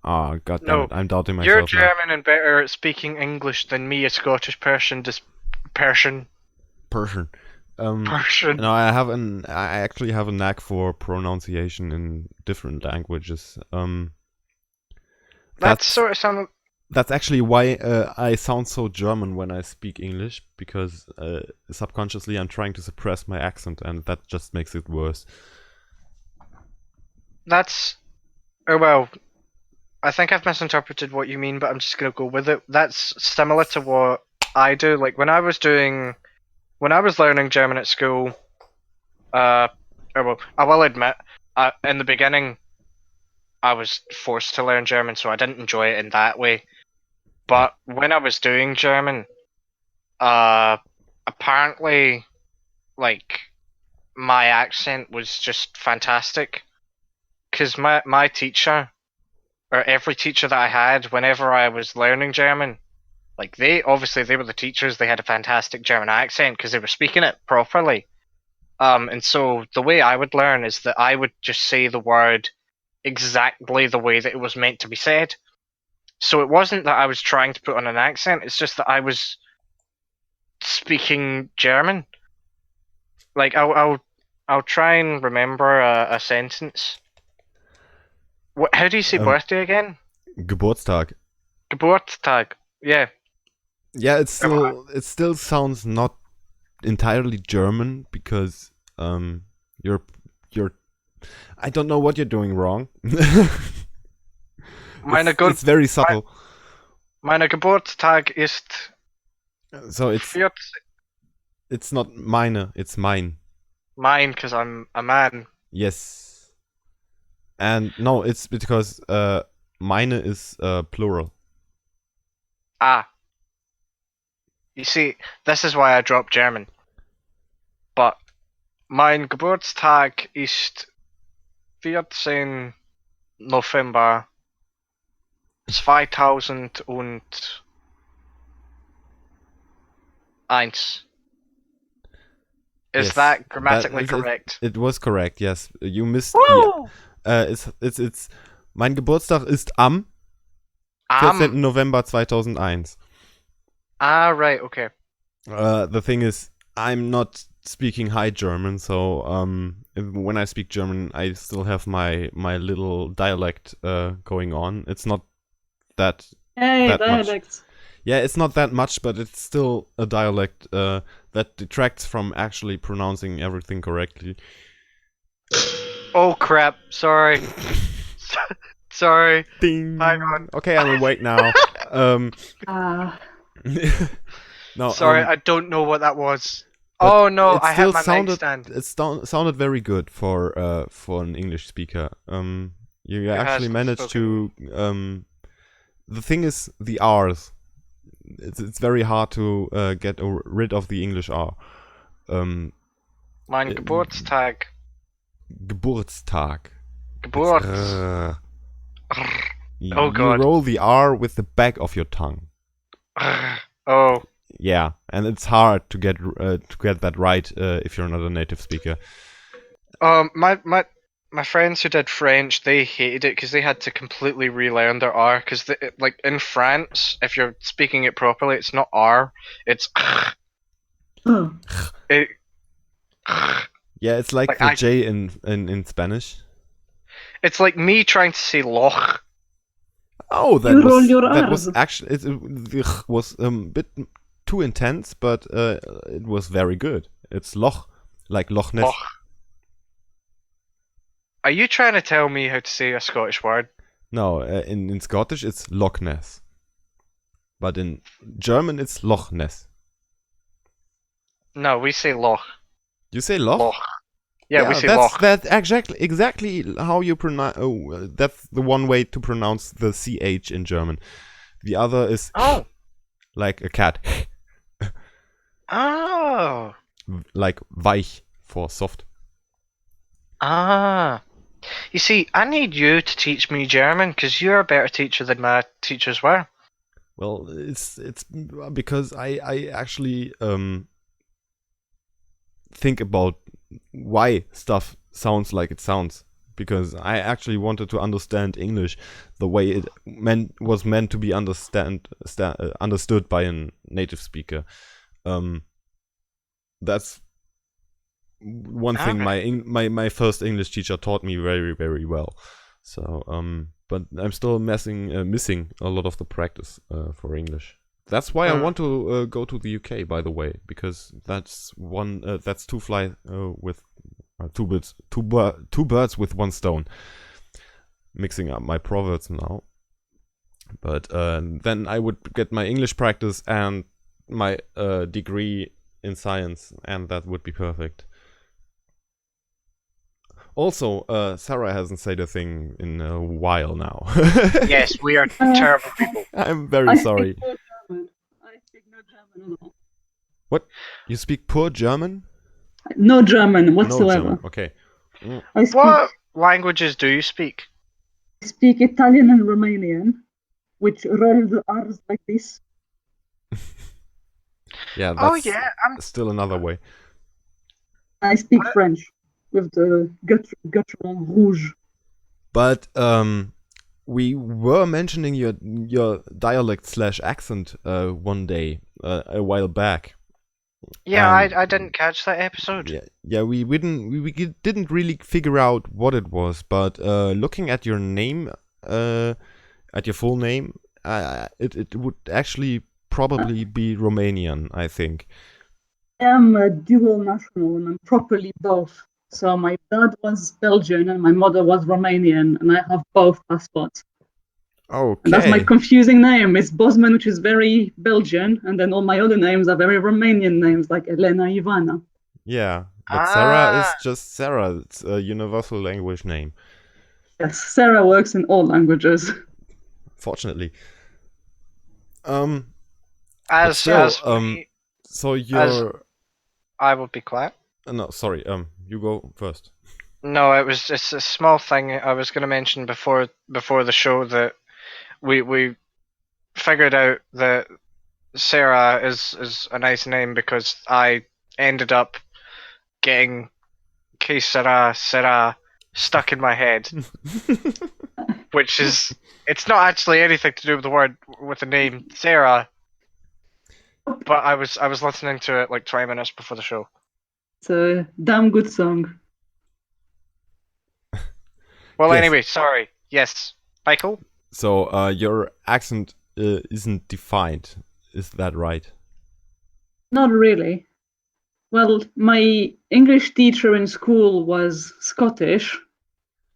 Ah, god damn it, I'm doubting myself You're now. German and better at speaking English than me, a Scottish person. Persian. Persian. Persian. No, I actually have a knack for pronunciation in different languages. That's sort of some. That's actually why I sound so German when I speak English, because subconsciously I'm trying to suppress my accent, and that just makes it worse. That's. Oh well. I think I've misinterpreted what you mean, but I'm just gonna go with it. That's similar to what I do. Like when I was learning German at school, oh well, I will admit, in the beginning, I was forced to learn German, so I didn't enjoy it in that way. But when I was doing German, apparently, like, my accent was just fantastic. Because my teacher, or every teacher that I had, whenever I was learning German, like, they were the teachers, they had a fantastic German accent because they were speaking it properly. And so the way I would learn is that I would just say the word exactly the way that it was meant to be said. So it wasn't that I was trying to put on an accent, it's just that I was speaking German. Like I'll try and remember a sentence. How do you say birthday again? Geburtstag. Geburtstag. Yeah. Yeah, it still sounds not entirely German, because you're I don't know what you're doing wrong. It's very subtle. Meine Geburtstag ist So it's not meine, it's mine. mine because I'm a man. Yes. And no, it's because meine is plural. Ah. You see, this is why I dropped German. But mein Geburtstag ist 14. November 2001. Is Yes, that grammatically that- correct? It was correct, yes. You missed Woo! it's mein Geburtstag ist am 14. November 2001. Ah, right, okay. The thing is, I'm not speaking High German, so when I speak German, I still have my little dialect going on. It's not that Hey, that much. dialects. Yeah, it's not that much, but it's still a dialect that detracts from actually pronouncing everything correctly. Oh crap! Sorry. Sorry. Ding. Hang on. Okay, I'm awake now. No. Sorry, I don't know what that was. Oh no, it I had still my mic stand. It sounded very good for an English speaker. You actually has managed to. The thing is the R's. It's very hard to get rid of the English R. Mein Geburtstag. Geburtstag. Geburt. You God. roll the R with the back of your tongue. Oh. Yeah, and it's hard to get that right if you're not a native speaker. My friends who did French, they hated it because they had to completely relearn their R. Because like in France, if you're speaking it properly, it's not R, it's Oh. it. Yeah, it's like the J in Spanish. It's like me trying to say loch. Oh, You roll your that was R's. actually it was a bit too intense, but it was very good. It's Loch, like Loch Ness. Loch. Are you trying to tell me how to say a Scottish word? No, in Scottish it's Loch Ness, but in German it's Loch Ness. No, we say loch. You say Loch? Loch. Yeah, we say that's, loch. That's exactly how you pronounce. Oh, that's the one way to pronounce the ch in German. The other is like a cat. Oh. Like weich for soft. Ah. You see, I need you to teach me German because you're a better teacher than my teachers were. Well, it's because I actually think about why stuff sounds like it sounds, because I actually wanted to understand English the way it was meant to be understood by a native speaker. That's one thing my first English teacher taught me very, very well. So but I'm still missing a lot of the practice for English. That's why I want to go to the UK, by the way, because that's two fly with two birds with one stone. Mixing up my proverbs now, but then I would get my English practice and my degree in science, and that would be perfect. Also, Sarah hasn't said a thing in a while now. Yes, we are terrible people. I'm very sorry. I speak no German at all. What? You speak poor German? No German whatsoever. No German. Okay. What languages do you speak? I speak Italian and Romanian, which roll the R's like this. Yeah, that's I'm still another way. I speak French with the guttural rouge. But we were mentioning your dialect / accent one day a while back. Yeah, I didn't catch that episode. Yeah, we didn't really figure out what it was, but looking at your name, at your full name, it would actually probably be Romanian, I think. I am a dual national and I'm properly both. So my dad was Belgian and my mother was Romanian, and I have both passports. And that's my Okay. confusing name. It's Bosman, which is very Belgian, and then all my other names are very Romanian names, like Elena Ivana. Yeah, but Sarah Ah, is just Sarah. It's a universal language name. Yes, Sarah works in all languages. Fortunately. Um, but as still, as for me, so as you're I will be quiet. no, sorry. You go first. No, it was just a small thing I was going to mention before the show that we figured out that Sarah is a nice name because I ended up getting Que Sera stuck in my head, which is it's not actually anything to do with the name Sarah, but I was listening to it like 20 minutes before the show. It's a damn good song. Well, Yes. anyway, sorry. Yes, Michael. So, your accent isn't defined. Is that right? Not really. Well, my English teacher in school was Scottish.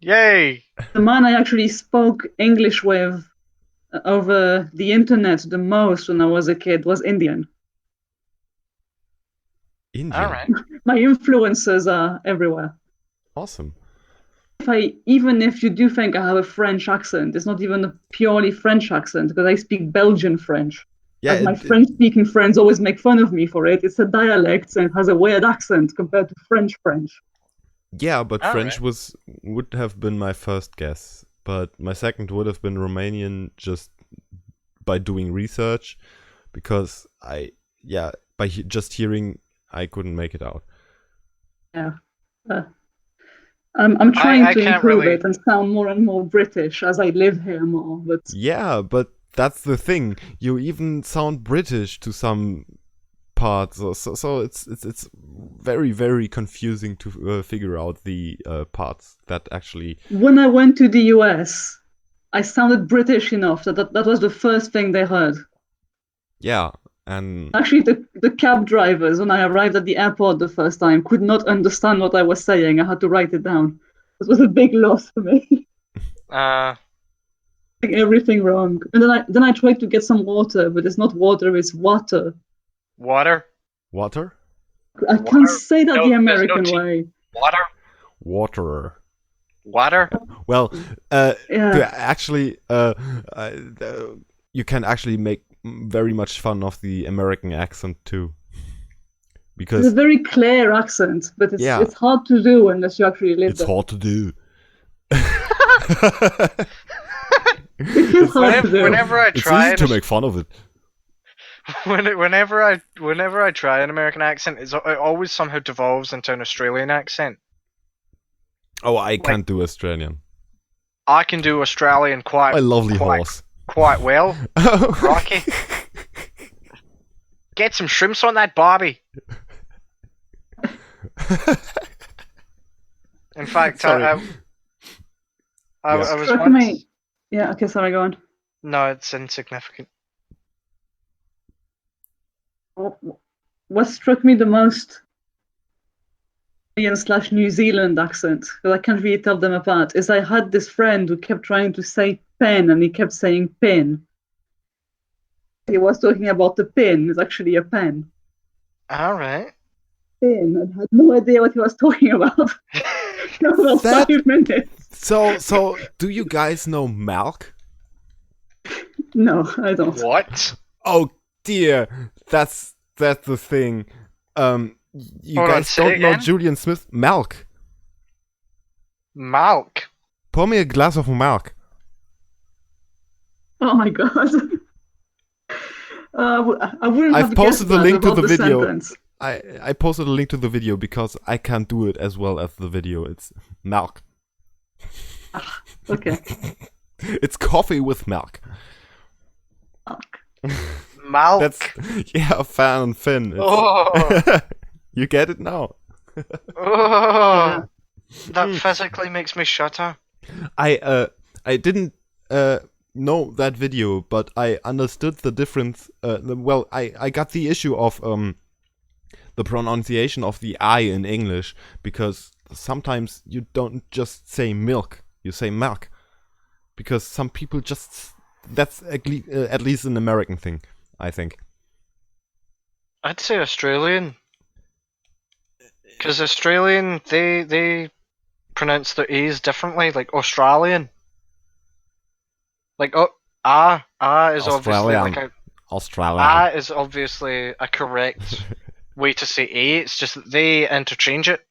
Yay! The man I actually spoke English with over the internet the most when I was a kid was Indian. Indian. All right. My influences are everywhere. Awesome. Even if you do think I have a French accent, it's not even a purely French accent because I speak Belgian French. Yeah, Like my French-speaking friends always make fun of me for it. It's a dialect and it has a weird accent compared to French French. yeah, but All French right. would have been my first guess, but my second would have been Romanian just by doing research, because by just hearing I couldn't make it out. Yeah. I'm trying I to can't improve really. it and sound more and more British as I live here more, but Yeah, but that's the thing. You even sound British to some parts, so it's very very confusing to figure out the parts that actually. when I went to the US, I sounded British enough that was the first thing they heard. Yeah, and Actually, the cab drivers, when I arrived at the airport the first time, could not understand what I was saying. I had to write it down. It was a big loss for me. Uh, Everything wrong. And then I tried to get some water, but it's not water, it's water. water. water, I can't Water. say that the No, there's no American T. way. Water. water. Water. Well, Yeah. actually, you can actually make very much fun of the American accent too, It's a because very clear accent, but yeah, it's hard to do unless you actually live it's there. hard to do. It is hard to do. Whenever I It's try easy it, to make fun of it. whenever I try an American accent, it always somehow devolves into an Australian accent. Oh, I can't do Australian. I can do Australian My lovely horse. quite well. Rocky, get some shrimps on that barbie. In fact, Sorry. I Yeah. was Struck once. me. Yeah, okay, sorry, go on. No, it's insignificant. What struck me the most slash New Zealand accent, because I can't really tell them apart, is I had this friend who kept trying to say pen and he kept saying pin. He was talking about the pin, it's actually a pen. All right. Pin. I had no idea what he was talking about. For about That- 5 minutes. So do you guys know Malk? No, I don't. What? Oh dear, that's the thing. You Hold on, guys say don't know again? Julian Smith? Malk. Malk. Pour me a glass of milk. Oh my god. I wouldn't I've have posted guessed the that link to about the video. sentence. I posted a link to the video because I can't do it as well as the video. It's milk. Okay. It's coffee with milk. Malk. That's Fan and Finn. Oh. You get it now. Oh. That physically makes me shudder. I didn't know that video, but I understood the difference. I got the issue of the pronunciation of the I in English, because sometimes you don't just say milk, you say milk, because some people just that's at least an American thing, I think. I'd say Australian. Because Australian, they pronounce their A's differently, like Australian. Like, is obviously Australian. A is obviously a correct way to say A. It's just that they interchange it.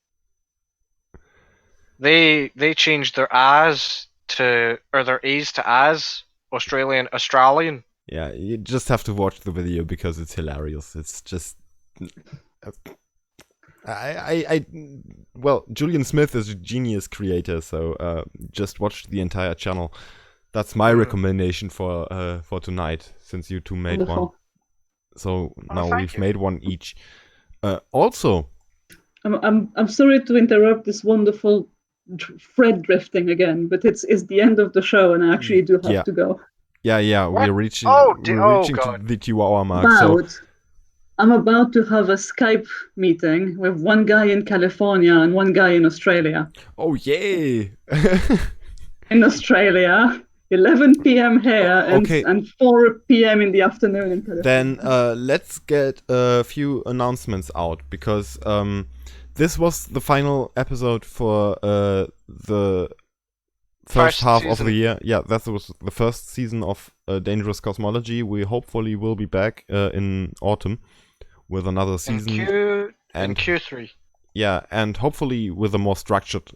They change their A's to, or their A's to As. Australian. Yeah, you just have to watch the video because it's hilarious. It's just... well, Julian Smith is a genius creator, so just watch the entire channel. That's my recommendation for tonight, since you two made Wonderful. one. So now thank we've you. made one each. Also, I'm sorry to interrupt this wonderful thread drifting again, but it's the end of the show, and I actually do have to go. yeah, What? we're reaching Oh, to God. the 2-hour mark. So I'm about to have a Skype meeting with one guy in California and one guy in Australia. oh yay! In Australia, 11 p.m. here Okay. and 4 p.m. in the afternoon in California. Then let's get a few announcements out, because this was the final episode for the first half of the year. Yeah, that was the first season of Dangerous Cosmology. We hopefully will be back in autumn with another season. In Q3. Yeah, and hopefully with a more structured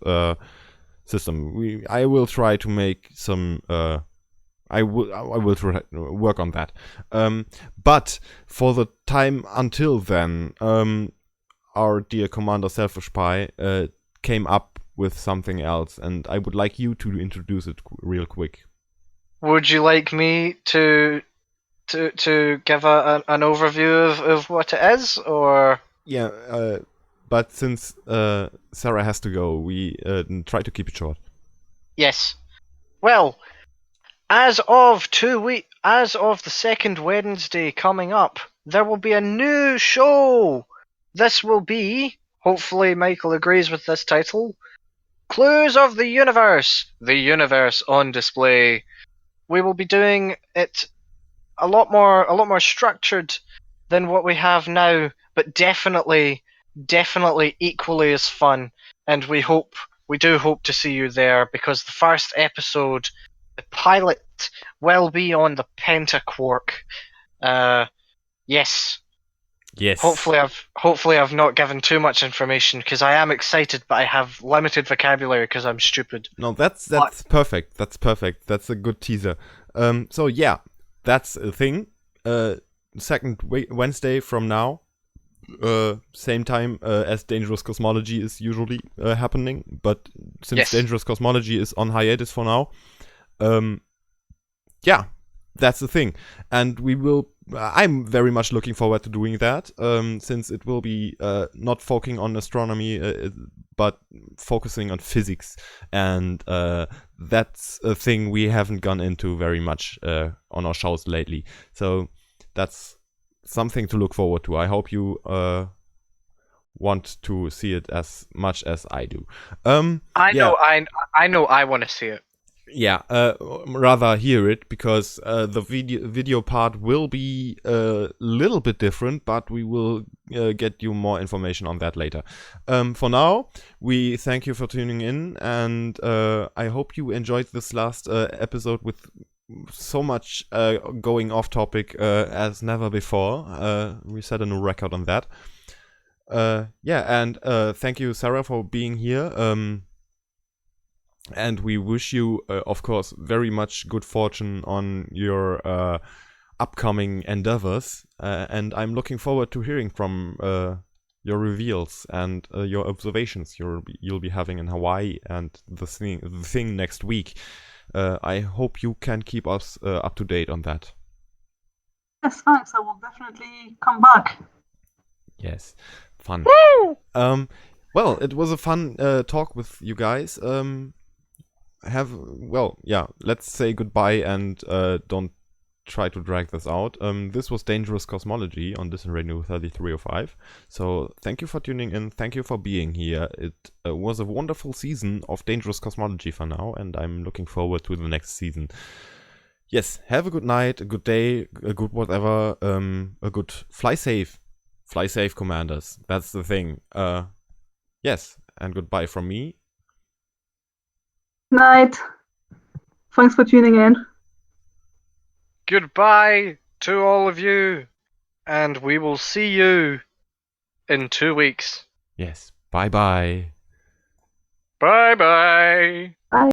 system. I will try to make some... I will try work on that. But for the time until then, our dear Commander Selfish Pie came up with something else, and I would like you to introduce it real quick. Would you like me to give an overview of what it is, or? Yeah, but since Sarah has to go, we try to keep it short. Yes. Well, as of the second Wednesday coming up, there will be a new show. This will be, hopefully Michael agrees with this title, Clues of the Universe on Display. We will be doing it a lot more structured than what we have now, but definitely equally as fun. And we do hope to see you there, because the first episode, the pilot, will be on the Pentaquark. Yes. Yes. Hopefully I've not given too much information, because I am excited, but I have limited vocabulary because I'm stupid. No, that's perfect. That's perfect. That's a good teaser. So yeah, that's a thing. Second Wednesday from now. Same time as Dangerous Cosmology is usually happening, but since Dangerous Cosmology is on hiatus for now, yeah, that's the thing. And we will... I'm very much looking forward to doing that, since it will be not focusing on astronomy, but focusing on physics. And that's a thing we haven't gone into very much on our shows lately. So that's something to look forward to. I hope you want to see it as much as I do. I know I want to see it. Yeah, rather hear it, because the video part will be a little bit different, but we will get you more information on that later. For now, we thank you for tuning in, and I hope you enjoyed this last episode with so much going off topic as never before. We set a new record on that. Yeah, and thank you, Sarah, for being here. And we wish you, of course, very much good fortune on your upcoming endeavors. And I'm looking forward to hearing from your reveals and your observations you'll be having in Hawaii and the thing next week. I hope you can keep us up to date on that. Yes, thanks. I will definitely come back. Yes, fun. Woo! Well, it was a fun talk with you guys. Let's say goodbye and don't try to drag this out. This was Dangerous Cosmology on Distant Radio 3305. So thank you for tuning in. Thank you for being here. It was a wonderful season of Dangerous Cosmology for now, and I'm looking forward to the next season. yes, have a good night, a good day, a good whatever, a good fly safe. Fly safe, commanders. That's the thing. Yes, and goodbye from me. Night. Thanks for tuning in. Goodbye to all of you, and we will see you in 2 weeks. Yes, bye bye. Bye bye. Bye.